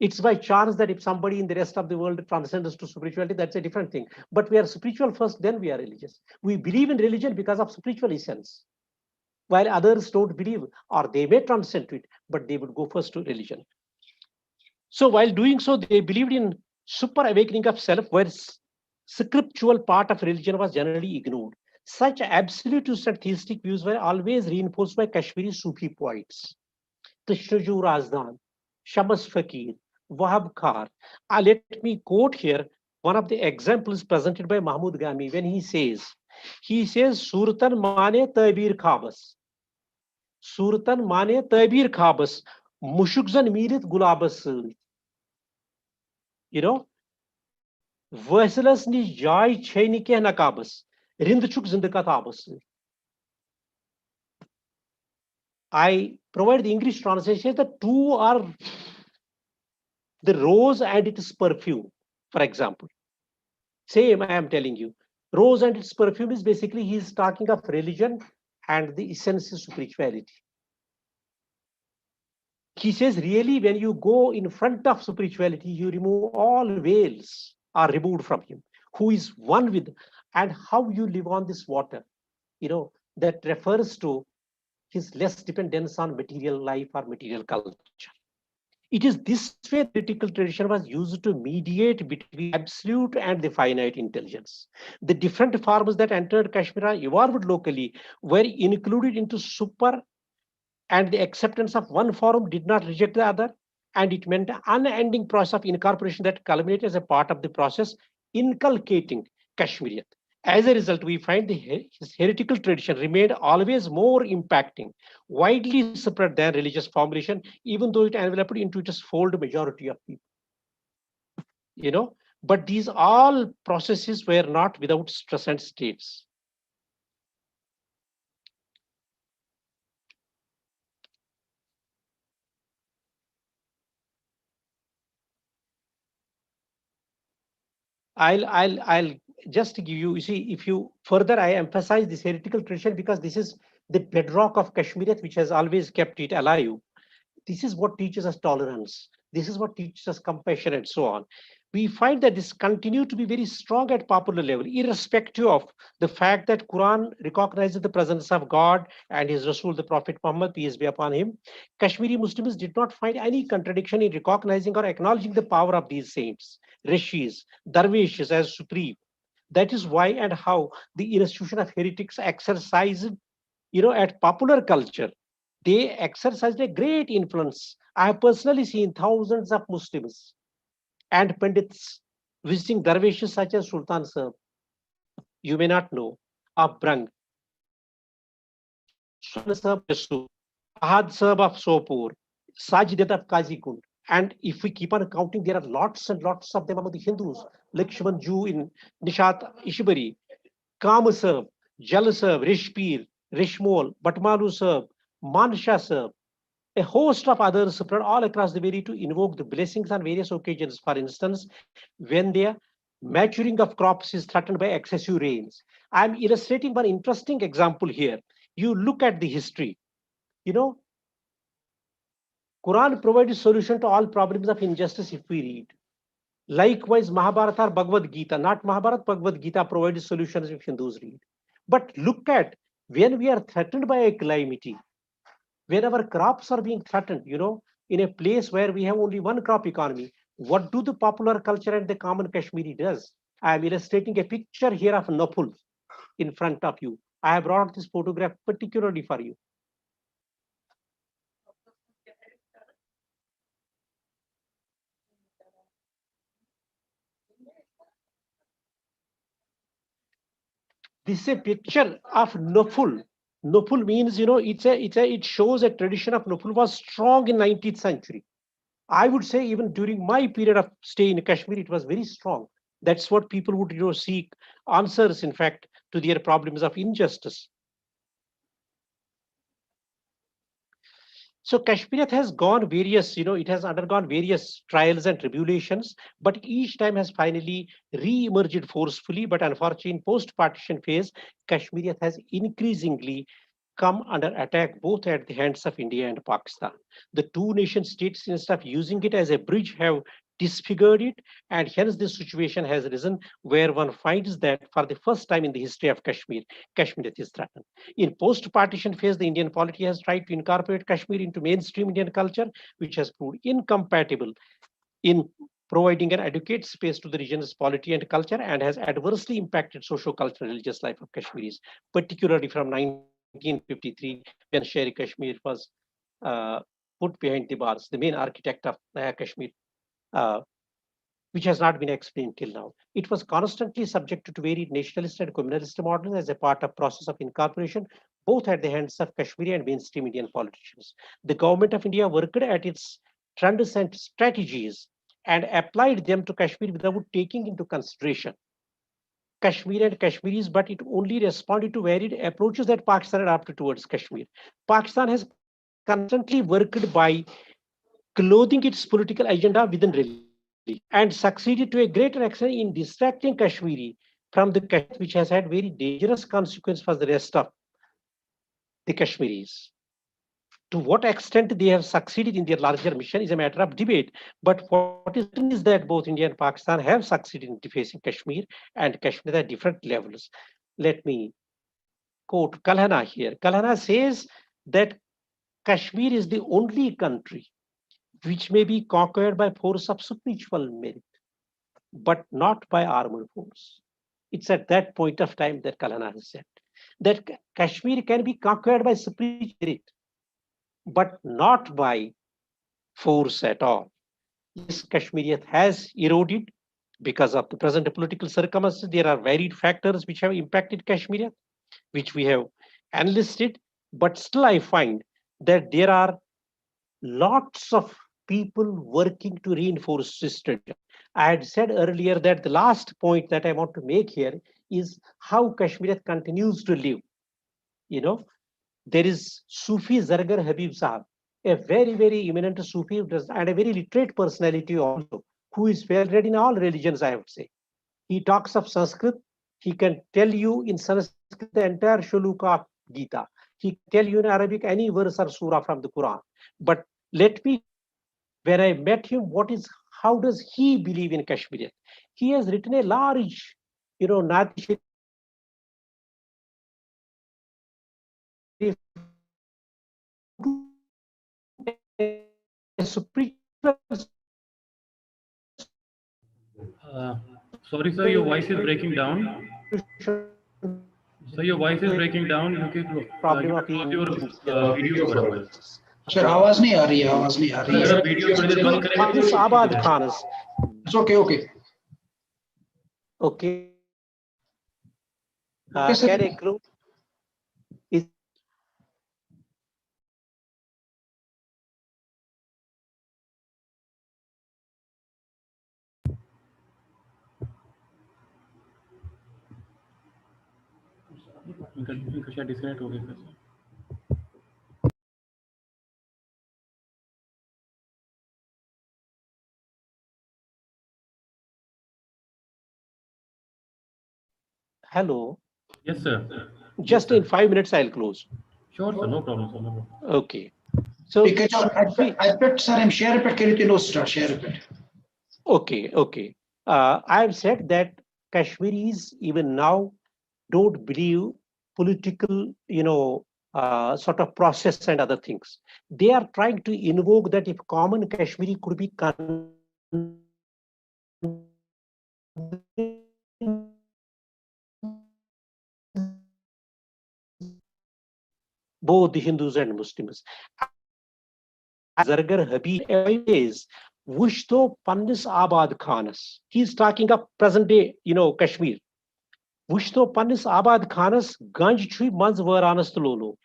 It's by chance that if somebody in the rest of the world transcends to spirituality, that's a different thing. But we are spiritual first, then we are religious. We believe in religion because of spiritual essence, while others don't believe, or they may transcend to it, but they would go first to religion. So while doing so, they believed in super awakening of self, where scriptural part of religion was generally ignored. Such absolutist and theistic views were always reinforced by Kashmiri Sufi poets. Krishnaju Razdan, Shams Fakir, Wahab Khar. Let me quote here one of the examples presented by Mahmud Gami when he says, Suratan Mane Tabir Khabas. Suratan Mane Tabir Khabas. Mushukzan Mirit Gulabas. Vessels ni jai cheni ke nakabas. Rindchuk zindakatabas. I provide the English translation. The two are the rose and its perfume, for example. Same, I am telling you. Rose and its perfume is basically he is talking of religion and the essence is spirituality. He says, really, when you go in front of spirituality, you remove all veils are removed from him, who is one with, and how you live on this water. That refers to his less dependence on material life or material culture. It is this way the heretical tradition was used to mediate between the absolute and the finite intelligence. The different forms that entered Kashmir evolved locally were included into super, and the acceptance of one form did not reject the other, and it meant an unending process of incorporation that culminated as a part of the process inculcating Kashmiriyat. As a result, we find his heretical tradition remained always more impacting, widely spread than religious formulation, even though it enveloped into its fold majority of people. You know, but these all processes were not without stress and states. I'll just give you, you see, if you further, I emphasize this heretical tradition because this is the bedrock of Kashmiriyat, which has always kept it alive. This is what teaches us tolerance. This is what teaches us compassion and so on. We find that this continued to be very strong at popular level, irrespective of the fact that Quran recognizes the presence of God and his Rasul, the Prophet Muhammad, peace be upon him. Kashmiri Muslims did not find any contradiction in recognizing or acknowledging the power of these saints, rishis, dervishes as supreme. That is why and how the institution of heretics exercised, at popular culture, they exercised a great influence. I have personally seen thousands of Muslims and Pandits visiting dervishes such as Sultan Sahib, you may not know, of Brang, Swan Sahib Jassu, Ahad Sahib of Sopur, Sajidat of Kazikund. And if we keep on counting, there are lots and lots of them among the Hindus. Lakshman Ju in Nishat Ishbari, Kam Sahib, Jal Sahib, Rishpir, Rishmol, Batmalu Sahib, Mansha Sahib, a host of others spread all across the valley to invoke the blessings on various occasions. For instance, when the maturing of crops is threatened by excessive rains. I'm illustrating one interesting example here. You look at the history. You know, Quran provides solution to all problems of injustice if we read. Likewise, Mahabharata or Bhagavad Gita, not Mahabharata, Bhagavad Gita provides solutions if Hindus read. But look at when we are threatened by a calamity, when our crops are being threatened, in a place where we have only one crop economy, what do the popular culture and the common Kashmiri does? I am illustrating a picture here of Napul in front of you. I have brought this photograph particularly for you. This is a picture of Napul. Napul means, it shows a tradition of Napul was strong in 19th century. I would say even during my period of stay in Kashmir, it was very strong. That's what people would, seek answers, in fact, to their problems of injustice. So Kashmir has gone various, it has undergone various trials and tribulations, but each time has finally re-emerged forcefully. But unfortunately, in post-partition phase, Kashmir has increasingly come under attack both at the hands of India and Pakistan. The two nation states, instead of using it as a bridge, have disfigured it, and hence this situation has arisen where one finds that for the first time in the history of Kashmir, Kashmir is threatened. In post-partition phase, the Indian polity has tried to incorporate Kashmir into mainstream Indian culture, which has proved incompatible in providing an adequate space to the region's polity and culture, and has adversely impacted socio-cultural religious life of Kashmiris, particularly from 1953 when Sher Kashmir was put behind the bars, the main architect of Kashmir, uh, which has not been explained till now. It was constantly subjected to varied nationalist and communalist models as a part of process of incorporation, both at the hands of Kashmiri and mainstream Indian politicians. The government of India worked at its transcendent strategies and applied them to Kashmir without taking into consideration Kashmir and Kashmiris, but it only responded to varied approaches that Pakistan adopted towards Kashmir. Pakistan has constantly worked by clothing its political agenda within religion and succeeded to a greater extent in distracting Kashmiri from the Kashmir, which has had very dangerous consequences for the rest of the Kashmiris. To what extent they have succeeded in their larger mission is a matter of debate. But what is certain is that both India and Pakistan have succeeded in defacing Kashmir and Kashmir at different levels. Let me quote Kalhana here. Kalhana says that Kashmir is the only country which may be conquered by force of spiritual merit, but not by armed force. It's at that point of time that Kalhana has said that Kashmir can be conquered by spiritual merit, but not by force at all. Yes, Kashmir has eroded because of the present political circumstances. There are varied factors which have impacted Kashmir, which we have enlisted, but still I find that there are lots of people working to reinforce this strategy. I had said earlier that the last point that I want to make here is how Kashmir continues to live. You know, there is Sufi Zargar Habib Sahab, a very, very eminent Sufi and a very literate personality also, who is well read in all religions, I would say. He talks of Sanskrit. He can tell you in Sanskrit the entire shloka of Gita. He can tell you in Arabic any verse or surah from the Quran. But let me, when I met him, how does he believe in Kashmir? He has written a large, Nati spiritual. Sorry, sir, your voice is breaking down. So your voice is breaking down. You can close your video थोड़ा बहुत. Sir आवाज नहीं आ रही है, आवाज नहीं आ रही sir है. वीडियो थोड़ी देर बंद करेंगे. This Abad Khanas. It's okay. Okay. Okay, sir. Can I close? Is इनका शायद डिस्कनेक्ट हो गया sir. hello. Yes, sir. Just in 5 minutes, I'll close. Sure, sir. No problem, sir. No problem. Okay. So, I bet, sir, I'm share it. Can you share it? Okay. I have said that Kashmiris even now don't believe political, sort of process and other things. They are trying to invoke that if common Kashmiri could be both the Hindus and Muslims. Zargar Habib is Wushto Pannis Abad Khanas. He's talking of present day, Kashmir. Wushto Pannis Abad Khanas Ganj Chui Manz Varanas Lolo.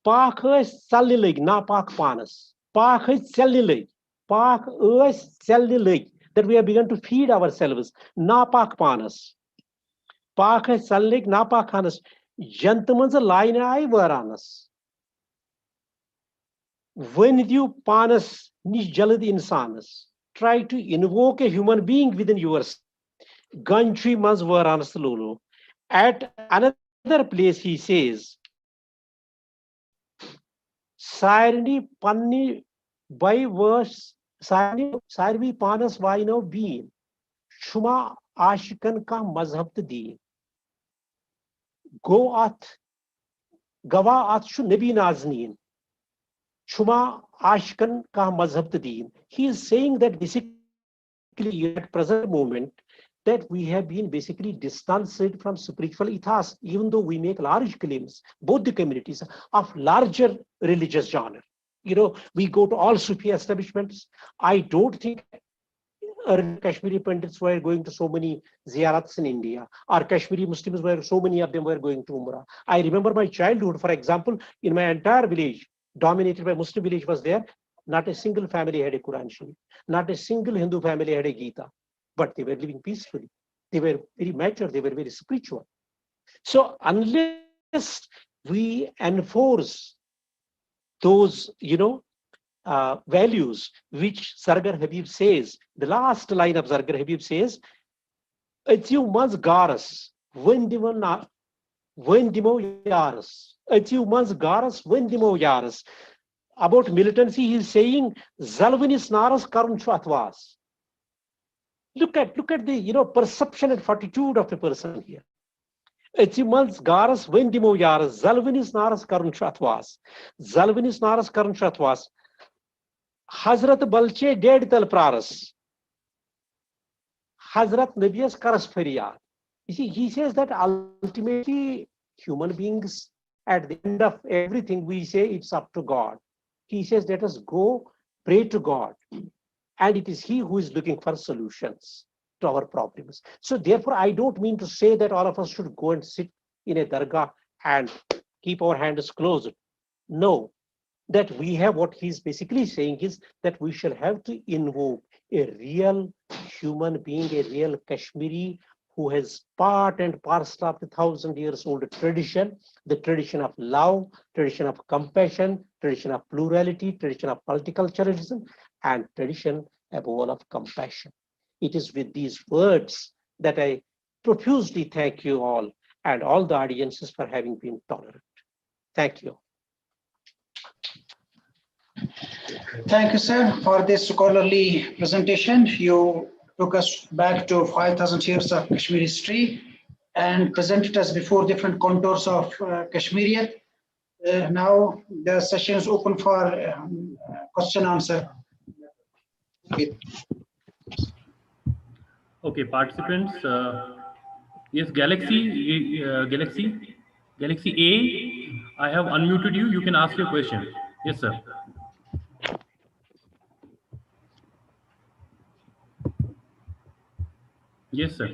Pak Salilig, na Pak Panas. Pak Salilig. Pak Salilig. That we have begun to feed ourselves. Na Pak Panas. Pak Salilig, na Pak Khanas. Jantamans line I Varanas. When you panas nish jalad insanas, try to invoke a human being within yours. Ganchi mas varanas lulu. At another place he says, Sarni panni by verse Sarvi panas vaino bean. Shuma ashikan ka mazhab deen. Go at Gawa at shu nabi nazneen. Shuma Ashkan ka mazhab deen. He is saying that basically at present moment that we have been basically distanced from spiritual ethos, even though we make large claims, both the communities, of larger religious genre. We go to all Sufi establishments. I don't think Kashmiri Pandits were going to so many ziyarats in India, or Kashmiri Muslims were, so many of them were going to Umrah. I remember my childhood, for example, in my entire village, dominated by Muslim village was there. Not a single family had a Quran Sharif. Not a single Hindu family had a Gita. But they were living peacefully. They were very mature. They were very spiritual. So unless we enforce those, values which Sargar Habib says, the last line of Sargar Habib says, achievements garas, vendimo yaras. Achievements garas, vendimo yaras. About militancy, he is saying, Zalvinis naras karun atwas. Look at the perception and fortitude of the person here. Achievements garas, vendimo yaras. Zalvinis naras karun atwas. Zalvinis naras karun atwas. Hazrat Balche dead tal praras. Hazrat Nabias karas feryad. You see, he says that ultimately human beings, at the end of everything, we say it's up to God. He says, let us go pray to God. And it is He who is looking for solutions to our problems. So therefore, I don't mean to say that all of us should go and sit in a dargah and keep our hands closed. No, that we have, what he's basically saying is that we shall have to invoke a real human being, a real Kashmiri who has part and parcel of the 1,000-year-old tradition, the tradition of love, tradition of compassion, tradition of plurality, tradition of multiculturalism, and tradition above all of compassion. It is with these words that I profusely thank you all and all the audiences for having been tolerant. Thank you. Thank you, sir, for this scholarly presentation. You took us back to 5,000 years of Kashmir history and presented us before different contours of Kashmirian. Now the session is open for question answer. Okay, participants. Yes, Galaxy A. I have unmuted you. You can ask your question. Yes, sir. Yes, sir.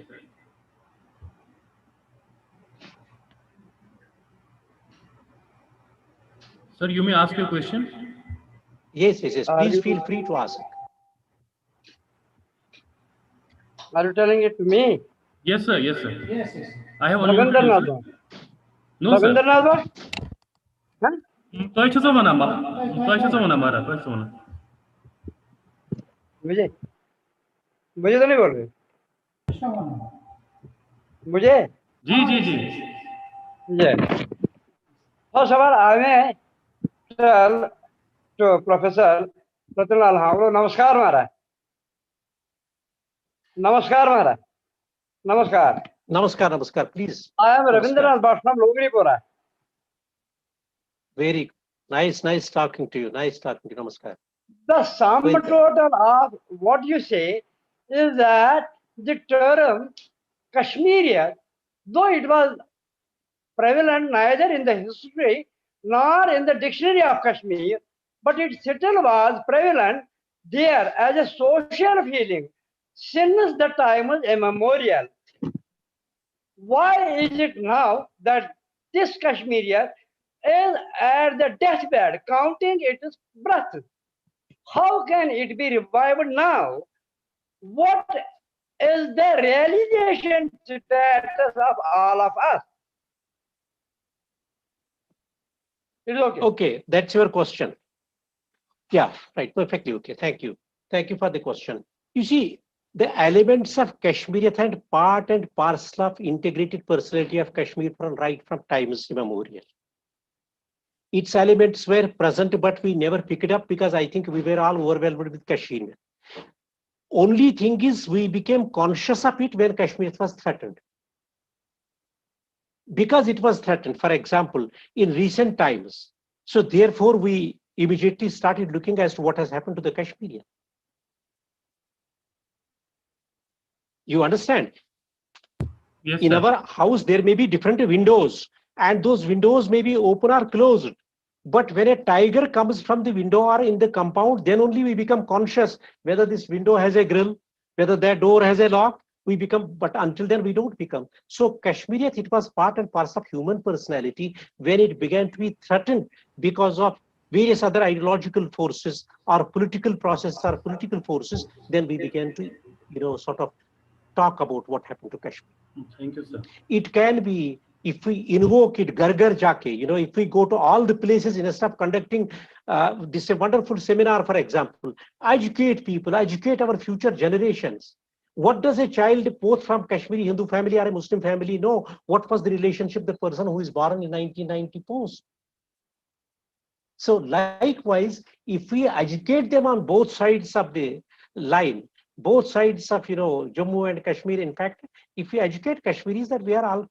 Sir, you may ask your question. Yes. Please feel free to ask. Are you telling it to me? Yes, sir. Yes, sir. Yes. I have unmuted you, Rabindranath. sir. No, sir. Rabindranath? Huh? मुझे मुझे तो नहीं बोल रहे मुझे जी. yeah. First of all, I may tell to Professor R L Hangloo, Namaskar Maharaj. Namaskar Maharaj. Namaskar. Namaskar, please. I am Rabindranath Bhatt from Loghripura. Very nice talking to you. Nice talking to you. Namaskar. The sum total of what you say is that the term Kashmirian, though it was prevalent neither in the history nor in the dictionary of Kashmir, but it still was prevalent there as a social feeling since the time immemorial. Why is it now that this Kashmirian is at the deathbed counting its breath? How can it be revived now? What is the realization status of all of us? It's okay. Okay, that's your question. Yeah, right, perfectly okay. Thank you for the question. You see, the elements of Kashmiriyat and part and parcel of integrated personality of Kashmir from times immemorial. Its elements were present, but we never picked it up because I think we were all overwhelmed with Kashmir. Only thing is we became conscious of it when Kashmir was threatened. Because it was threatened, for example, in recent times. So therefore, we immediately started looking as to what has happened to the Kashmirian. You understand? Yes, in sir. our house, there may be different windows, and those windows may be open or closed. But when a tiger comes from the window or in the compound, then only we become conscious whether this window has a grill, whether that door has a lock. We become, but until then we don't become. So Kashmiriat, it was part and parcel of human personality when it began to be threatened because of various other ideological forces or political processes or political forces, then we began to, sort of talk about what happened to Kashmir. Thank you, sir. It can be, if we invoke it, Gargar Jake, if we go to all the places instead of conducting this a wonderful seminar, for example, educate people, educate our future generations. What does a child, both from Kashmiri Hindu family or a Muslim family, know? What was the relationship the person who is born in 1990 post? So likewise, if we educate them on both sides of the line, both sides of, Jammu and Kashmir, in fact, if we educate Kashmiris that we are all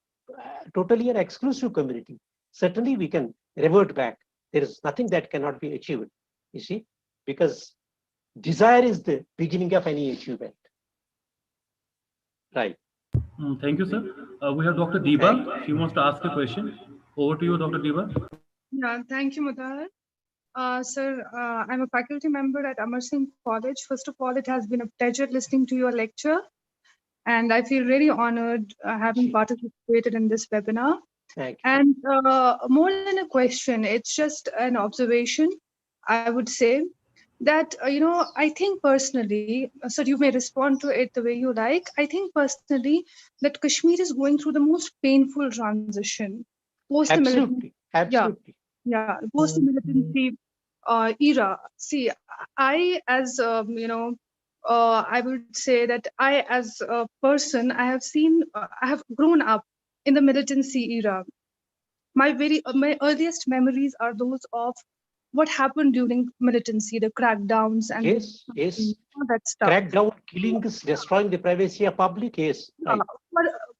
totally an exclusive community, certainly we can revert back. There is nothing that cannot be achieved, you see, because desire is the beginning of any achievement. Right. Thank you, sir. We have Dr. Deepa. She wants to ask a question. Over to you, Dr. Deepa. Yeah, thank you, Mutahar. Sir, I'm a faculty member at Amar Singh College. First of all, it has been a pleasure listening to your lecture, and I feel really honored having participated in this webinar. Thank you. And more than a question, it's just an observation, I would say, that, I think personally, sir, you may respond to it the way you like. I think personally that Kashmir is going through the most painful transition post the militancy. Absolutely. Yeah, post the militancy era. See, I, as I would say that I, as a person, I have seen, I have grown up in the militancy era. My earliest memories are those of what happened during militancy, the crackdowns and yes. all that stuff. Crackdown, killings, destroying the privacy of public. Yes, right.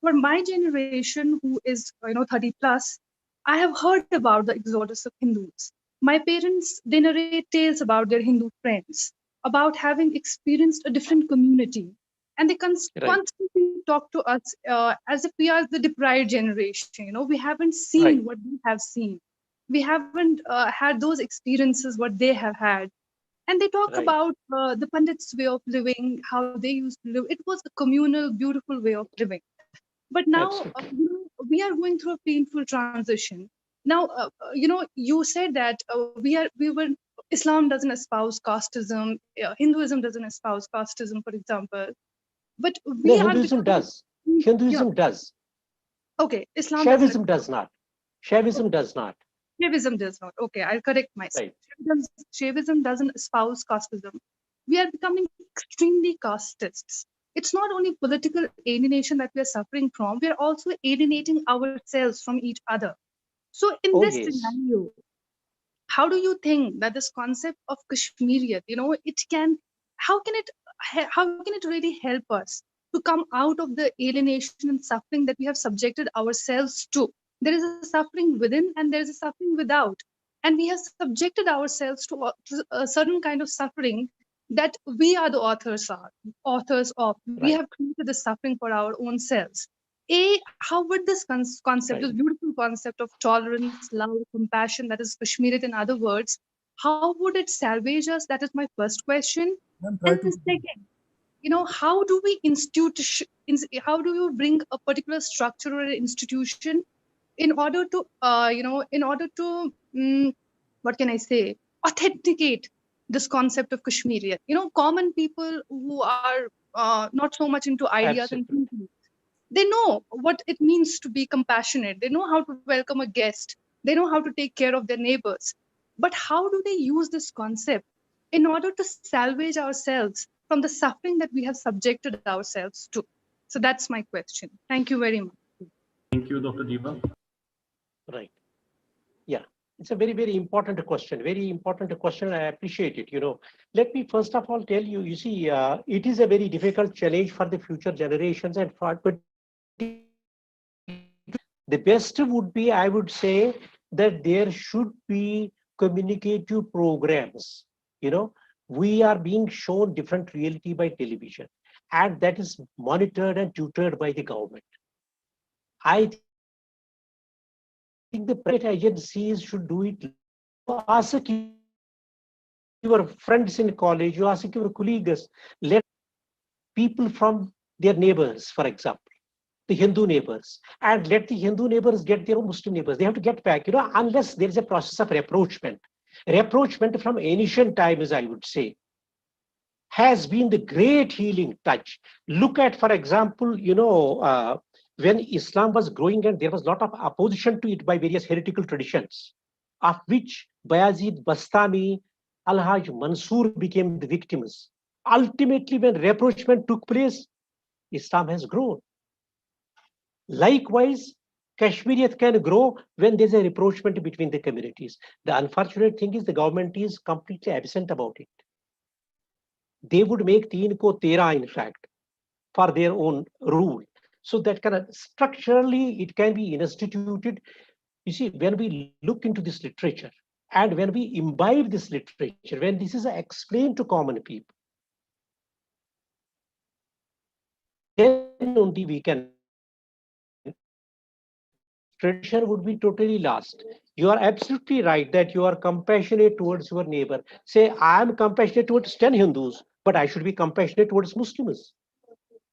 For my generation, who is 30 plus, I have heard about the exodus of Hindus. My parents, they narrate tales about their Hindu friends, about having experienced a different community, and they constantly talk to us as if we are the deprived generation. We haven't seen what we have seen. We haven't had those experiences what they have had. And they talk about the Pandits' way of living, how they used to live. It was a communal, beautiful way of living. But now we are going through a painful transition. Now, you said that Islam doesn't espouse casteism, Hinduism doesn't espouse casteism, for example. But we are Hinduism does. Hinduism does. Okay, Islam Shaivism does not. Shaivism does not. Shaivism does not. Okay, I'll correct myself. Shaivism doesn't espouse casteism. We are becoming extremely castists. It's not only political alienation that we are suffering from, we are also alienating ourselves from each other. So in this scenario, how do you think that this concept of Kashmiriyat, how can it really help us to come out of the alienation and suffering that we have subjected ourselves to? There is a suffering within and there is a suffering without. And we have subjected ourselves to a certain kind of suffering that we are the authors of. We have created the suffering for our own selves. How would this concept, this beautiful concept of tolerance, love, compassion, that is Kashmirit in other words, how would it salvage us? That is my first question. And the second, how do you bring a particular structure or an institution in order to, what can I say, authenticate this concept of Kashmiriyat? Common people who are not so much into ideas and thinking, they know what it means to be compassionate. They know how to welcome a guest. They know how to take care of their neighbors. But how do they use this concept in order to salvage ourselves from the suffering that we have subjected ourselves to? So that's my question. Thank you very much. Thank you, Dr. Deepa. Right. Yeah, it's a very, very important question. Very important question. I appreciate it. Let me first of all tell you, you see, it is a very difficult challenge for the future generations, and but the best would be, I would say, that there should be communicative programs. We are being shown different reality by television, and that is monitored and tutored by the government. I think the private agencies should do it. Ask your friends in college, you ask your colleagues, let people from their neighbors, for example, the Hindu neighbors, and let the Hindu neighbors get their own Muslim neighbors. They have to get back, unless there is a process of rapprochement. Rapprochement from ancient times, I would say, has been the great healing touch. Look at, for example, when Islam was growing and there was a lot of opposition to it by various heretical traditions, of which Bayazid Bastami, Al-Haj Mansour became the victims. Ultimately, when rapprochement took place, Islam has grown. Likewise, Kashmiriyat can grow when there's a rapprochement between the communities. The unfortunate thing is the government is completely absent about it. They would make teen ko tera, in fact, for their own rule. So that kind of structurally, it can be instituted. You see, when we look into this literature and when we imbibe this literature, when this is explained to common people, then only we can, tradition would be totally lost. You are absolutely right that you are compassionate towards your neighbor. Say, I am compassionate towards 10 Hindus, but I should be compassionate towards Muslims.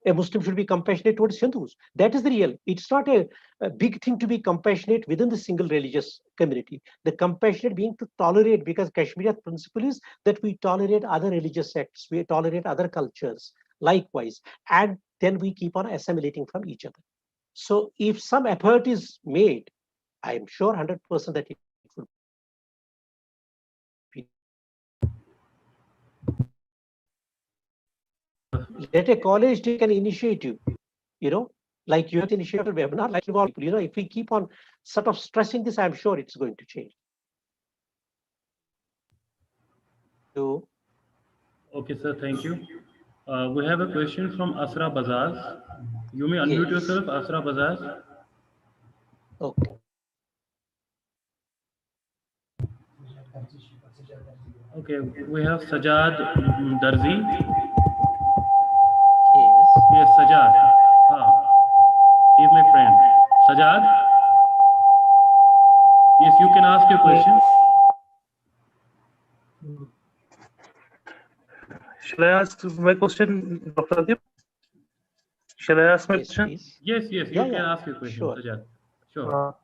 A Muslim should be compassionate towards Hindus. That is the real. It's not a big thing to be compassionate within the single religious community. The compassionate being to tolerate, because Kashmiri principle is that we tolerate other religious sects, we tolerate other cultures, likewise, and then we keep on assimilating from each other. So if some effort is made, I am sure 100% that it will be. Let a college take an initiative, like you have initiated a webinar, like people, if we keep on sort of stressing this, I'm sure it's going to change. So, Okay, sir, thank you. We have a question from Asra Bazaz. You may unmute yourself, Asra Bazaz. Okay. Okay, we have Sajad Darzi. Yes, Sajad. He's my friend. Sajad? Yes, you can ask your question. Shall I ask my question, Dr. Adib? Shall I ask my question? Please. Yes, you can ask your question, sure. Sajad. Sure.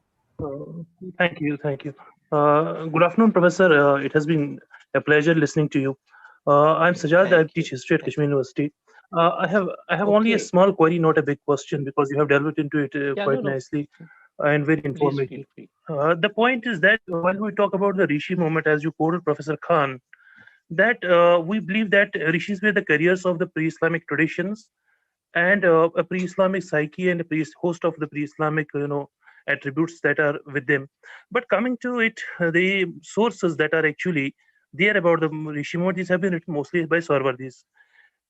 Thank you. Good afternoon, Professor. It has been a pleasure listening to you. I'm Sajad. I teach history at Kashmir University. I have only a small query, not a big question, because you have delved into it quite nicely and very informative. The point is that when we talk about the Rishi movement, as you quoted Professor Khan, that we believe that rishis were the carriers of the pre-Islamic traditions and a pre-Islamic psyche and a host of the pre-Islamic, attributes that are with them. But coming to it, the sources that are actually there about the rishi movement, these have been written mostly by Sarvardis.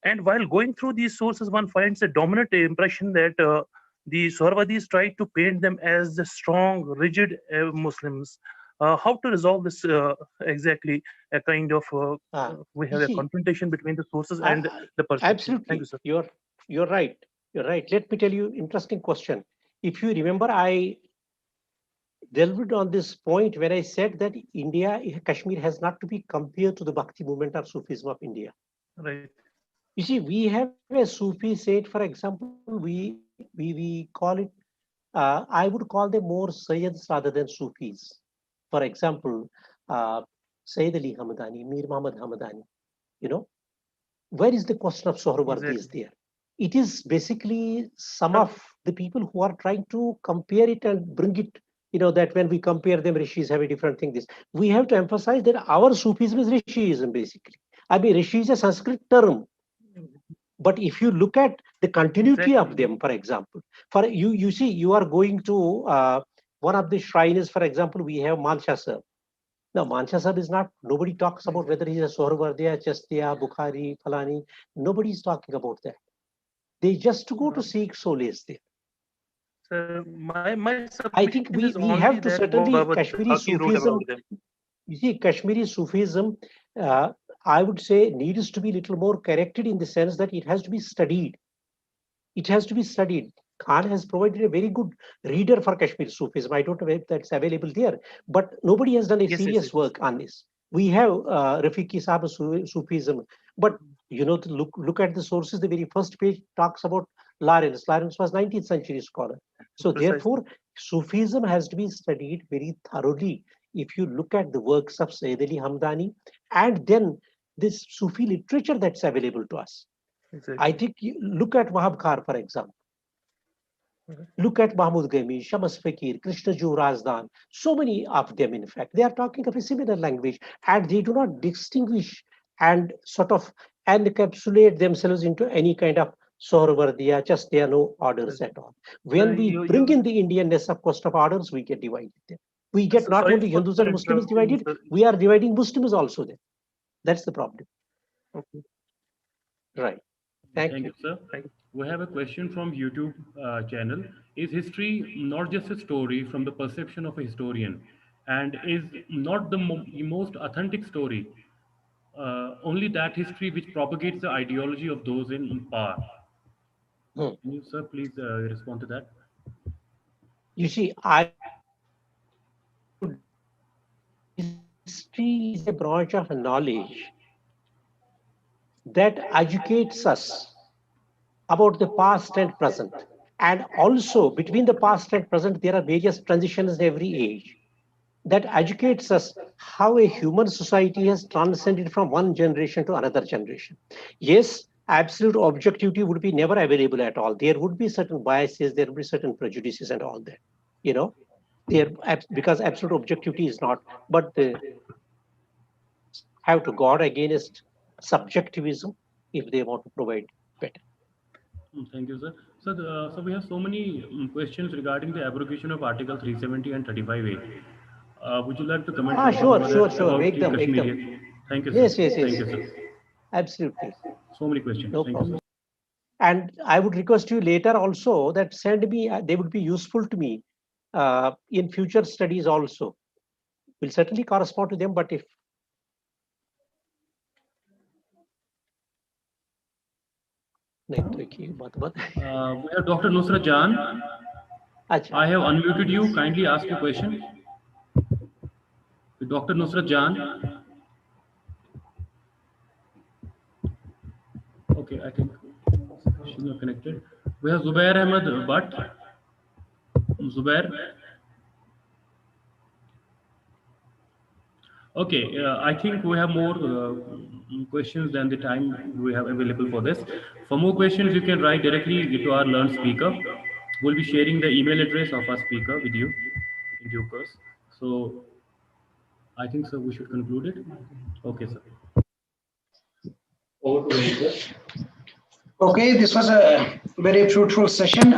And while going through these sources, one finds a dominant impression that the Sarvardis tried to paint them as the strong, rigid Muslims. How to resolve this exactly? A kind of we have a confrontation between the sources and the perception. Absolutely. Thank you, sir. You're right. You're right. Let me tell you, interesting question. If you remember, I delved on this point when I said that Kashmir has not to be compared to the Bhakti movement or Sufism of India. Right. You see, we have a Sufi saint, for example, we call it, I would call them more Sayyids rather than Sufis. For example, Sayyid Ali Hamadani, Mir Muhammad Hamadani, where is the question of Sohrawardi is there? It is basically some of the people who are trying to compare it and bring it, that when we compare them, Rishis have a different thing. We have to emphasize that our Sufism is Rishism, basically. I mean, Rishi is a Sanskrit term. But if you look at the continuity of them, for example, for you see, you are going to one of the shrines, for example, we have Manshasar. Now, Manshasar is not, nobody talks about whether he's a Sohrawardiya, Chastiya, Bukhari, Falani. Nobody is talking about that. They just go to seek solace there. I think we have to certainly, Kashmiri Sufism, you see, Kashmiri Sufism, I would say, needs to be a little more corrected in the sense that it has to be studied. It has to be studied. Khan has provided a very good reader for Kashmir Sufism. I don't know if that's available there, but nobody has done a serious work on this. We have Rafiqi Sahib Sufism, but look at the sources. The very first page talks about Lawrence. Lawrence was 19th century scholar. So therefore, Sufism has to be studied very thoroughly if you look at the works of Sayyid Ali Hamdani, and then this Sufi literature that's available to us. Exactly. I think you look at Wahab Khar, for example. Look at Mahmud Ghami, Shams Fakir, Krishna Ju Razdan, so many of them, in fact, they are talking of a similar language, and they do not distinguish and sort of encapsulate themselves into any kind of Sohrawardiya, just there are no orders at all. When we bring in the Indianness of cost of orders, we get divided there. We get not only Hindus and Muslims divided, we are dividing Muslims also there. That's the problem. Okay. Right. Thank you, sir. We have a question from YouTube channel. Is history not just a story from the perception of a historian, and is not the most authentic story only that history which propagates the ideology of those in power? Can you, sir, please respond to that? You see, I history is a branch of knowledge that educates us about the past and present. And also between the past and present, there are various transitions in every age that educates us how a human society has transcended from one generation to another generation. Yes, absolute objectivity would be never available at all. There would be certain biases, there would be certain prejudices and all that, you know, there, because absolute objectivity is not, but the have to guard against subjectivism if they want to provide better. Thank you, sir. So we have so many questions regarding the abrogation of Article 370 and 35A. Would you like to comment Sure. about Make the them. Kashmiri? Thank you, sir. Yes. Thank you, sir. Absolutely. So many questions. No Thank problem. you, sir. And I would request you later also that send me, they would be useful to me in future studies also. Will certainly correspond to them, but if we have Dr. Nusrat Jan. I have unmuted you. Kindly ask your question. Dr. Nusrat Jan. Okay, I think she's not connected. We have Zubair Ahmed Butt. Zubair. Okay, I think we have more questions than the time we have available for this. For more questions, you can write directly to our learned speaker. We'll be sharing the email address of our speaker with you in due course. So I think, sir, we should conclude it. Okay, sir. Over to you, sir. Okay, this was a very fruitful session.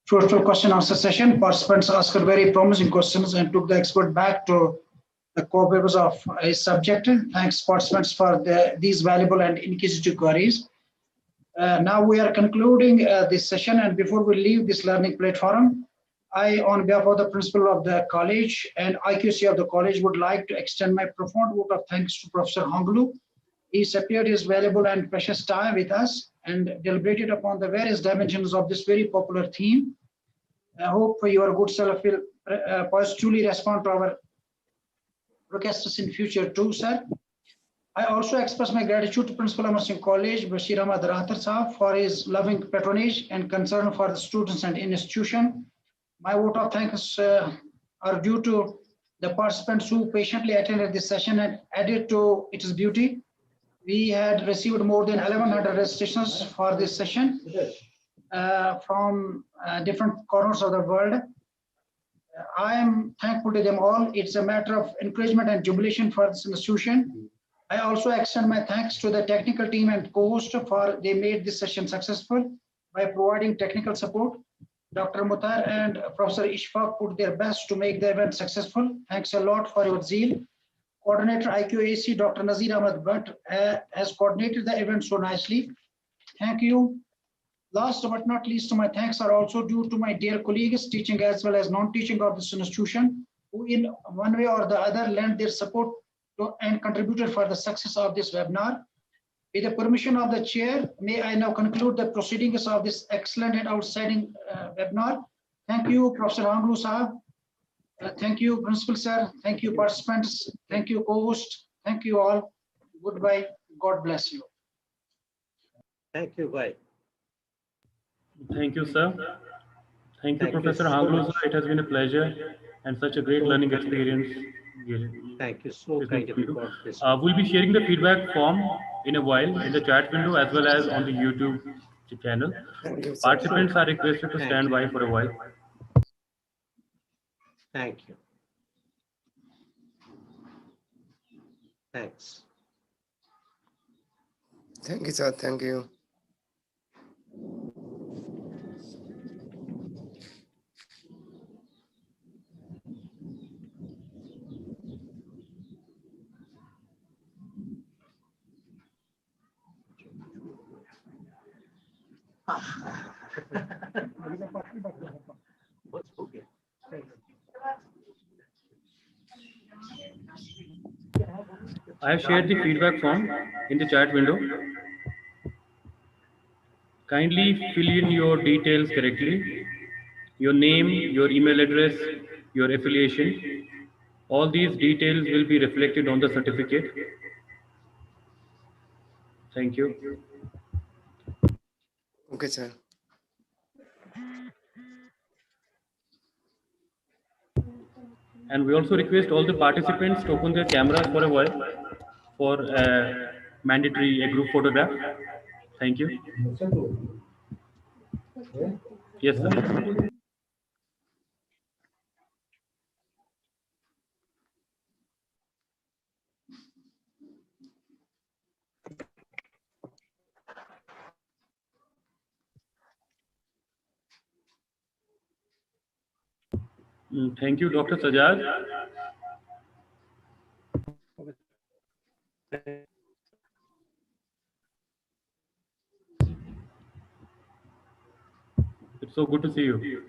Fruitful question answer session. Participants asked very promising questions and took the expert back to the core purpose of his subject. Thanks, participants, for these valuable and inquisitive queries. Now we are concluding this session, and before we leave this learning platform, I, on behalf of the principal of the college and IQC of the college, would like to extend my profound vote of thanks to Professor Hangloo. He spared his valuable and precious time with us and deliberated upon the various dimensions of this very popular theme. I hope your good self will positively respond to our requests in future too, sir. I also express my gratitude to Principal Amar Singh College, Bashir Ahmad Rathar Sahab, for his loving patronage and concern for the students and institution. My vote of thanks are due to the participants who patiently attended this session and added to its beauty. We had received more than 1,100 registrations for this session from different corners of the world. I am thankful to them all. It's a matter of encouragement and jubilation for this institution. I also extend my thanks to the technical team and co-host for they made this session successful by providing technical support. Dr. Mutar and Professor Ishfaq put their best to make the event successful. Thanks a lot for your zeal. Coordinator IQAC, Dr. Nazir Ahmad Bhatt, has coordinated the event so nicely. Thank you. Last but not least, my thanks are also due to my dear colleagues, teaching as well as non-teaching of this institution, who in one way or the other lent their support to and contributed for the success of this webinar. With the permission of the chair, may I now conclude the proceedings of this excellent and outstanding webinar. Thank you, Professor Hangloo Sahab. Thank you, Principal Sir. Thank you, participants. Thank you, co-host. Thank you all. Goodbye. God bless you. Thank you. Bye. Thank you, sir. Thank you, Professor Hangloo, sir. It has been a pleasure. and such a great learning experience. Thank you. So listening kind of to you you. for this. We'll be sharing the feedback form in a while in the chat window as well as on the YouTube channel. Thank you, sir. Participants are requested to Thank stand you. by for a while. Thank you. Thanks. Thank you, sir. Thank you. I have shared the feedback form in the chat window. Kindly fill in your details correctly. Your name, your email address, your affiliation. All these details will be reflected on the certificate. Thank you. Okay, sir. And we also request all the participants to open their cameras for a while for a group photograph. Thank you. Yes, sir. Thank you, Dr. Sajad. It's so good to see you.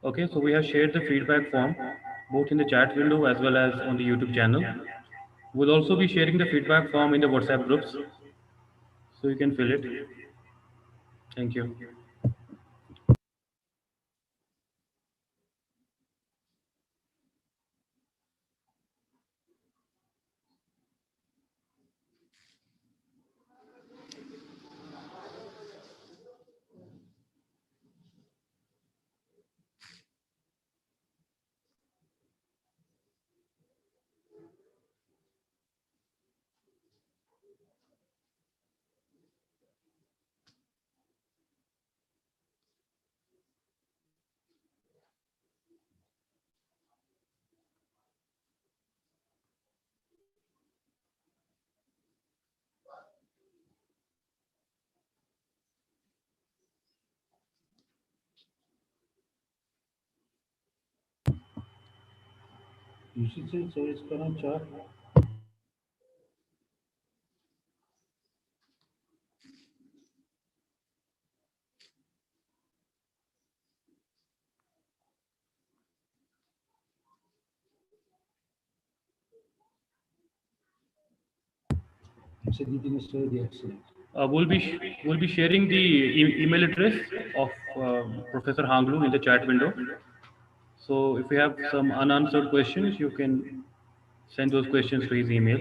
Okay, so we have shared the feedback form both in the chat window as well as on the YouTube channel. We'll also be sharing the feedback form in the WhatsApp groups, so you can fill it. Thank you. We'll be sharing the email address of Professor Hangloo in the chat window. So if you have some unanswered questions, you can send those questions to his email.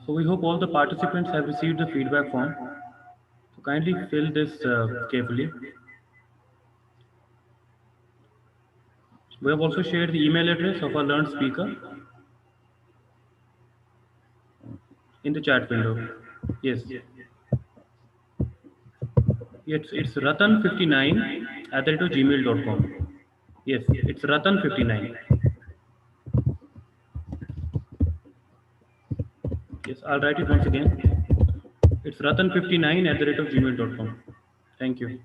So we hope all the participants have received the feedback form. So kindly fill this carefully. We have also shared the email address of our learned speaker in the chat window. Yes, it's ratan59 at the rate of gmail.com. Yes, it's ratan59. Yes, I'll write it once again. It's ratan59 at the rate of gmail.com. Thank you.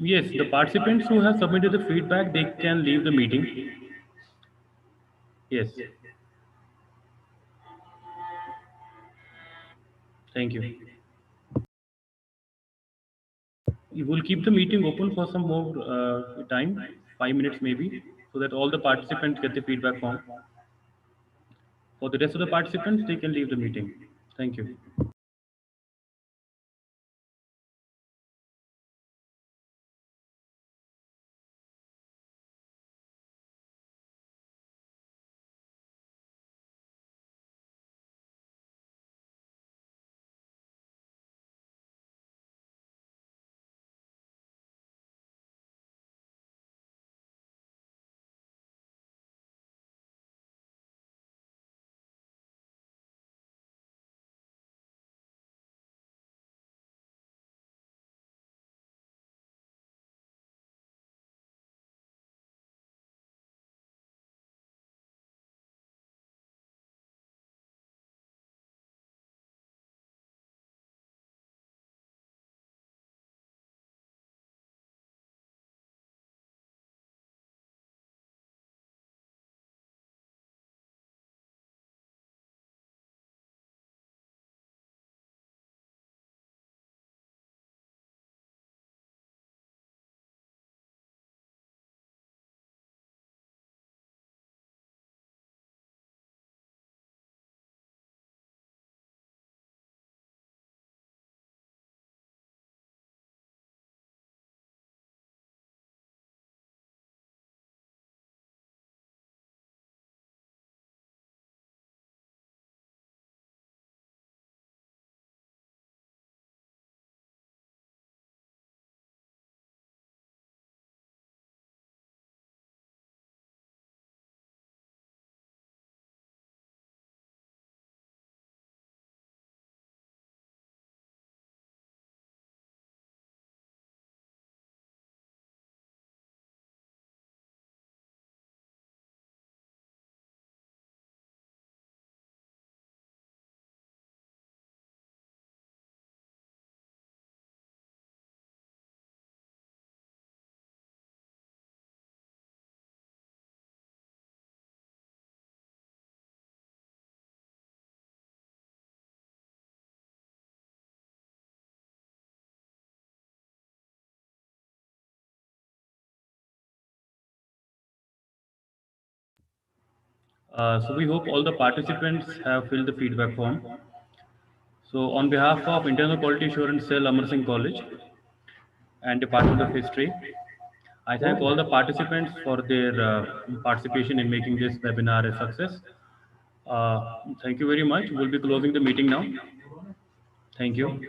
Yes, the participants who have submitted the feedback, they can leave the meeting. Yes. Thank you. We will keep the meeting open for some more time, 5 minutes maybe, so that all the participants get the feedback form. For the rest of the participants, they can leave the meeting. Thank you. So we hope all the participants have filled the feedback form. So on behalf of Internal Quality Assurance Cell, Amar Singh College and Department of History, I thank all the participants for their participation in making this webinar a success. Thank you very much. We'll be closing the meeting now. Thank you.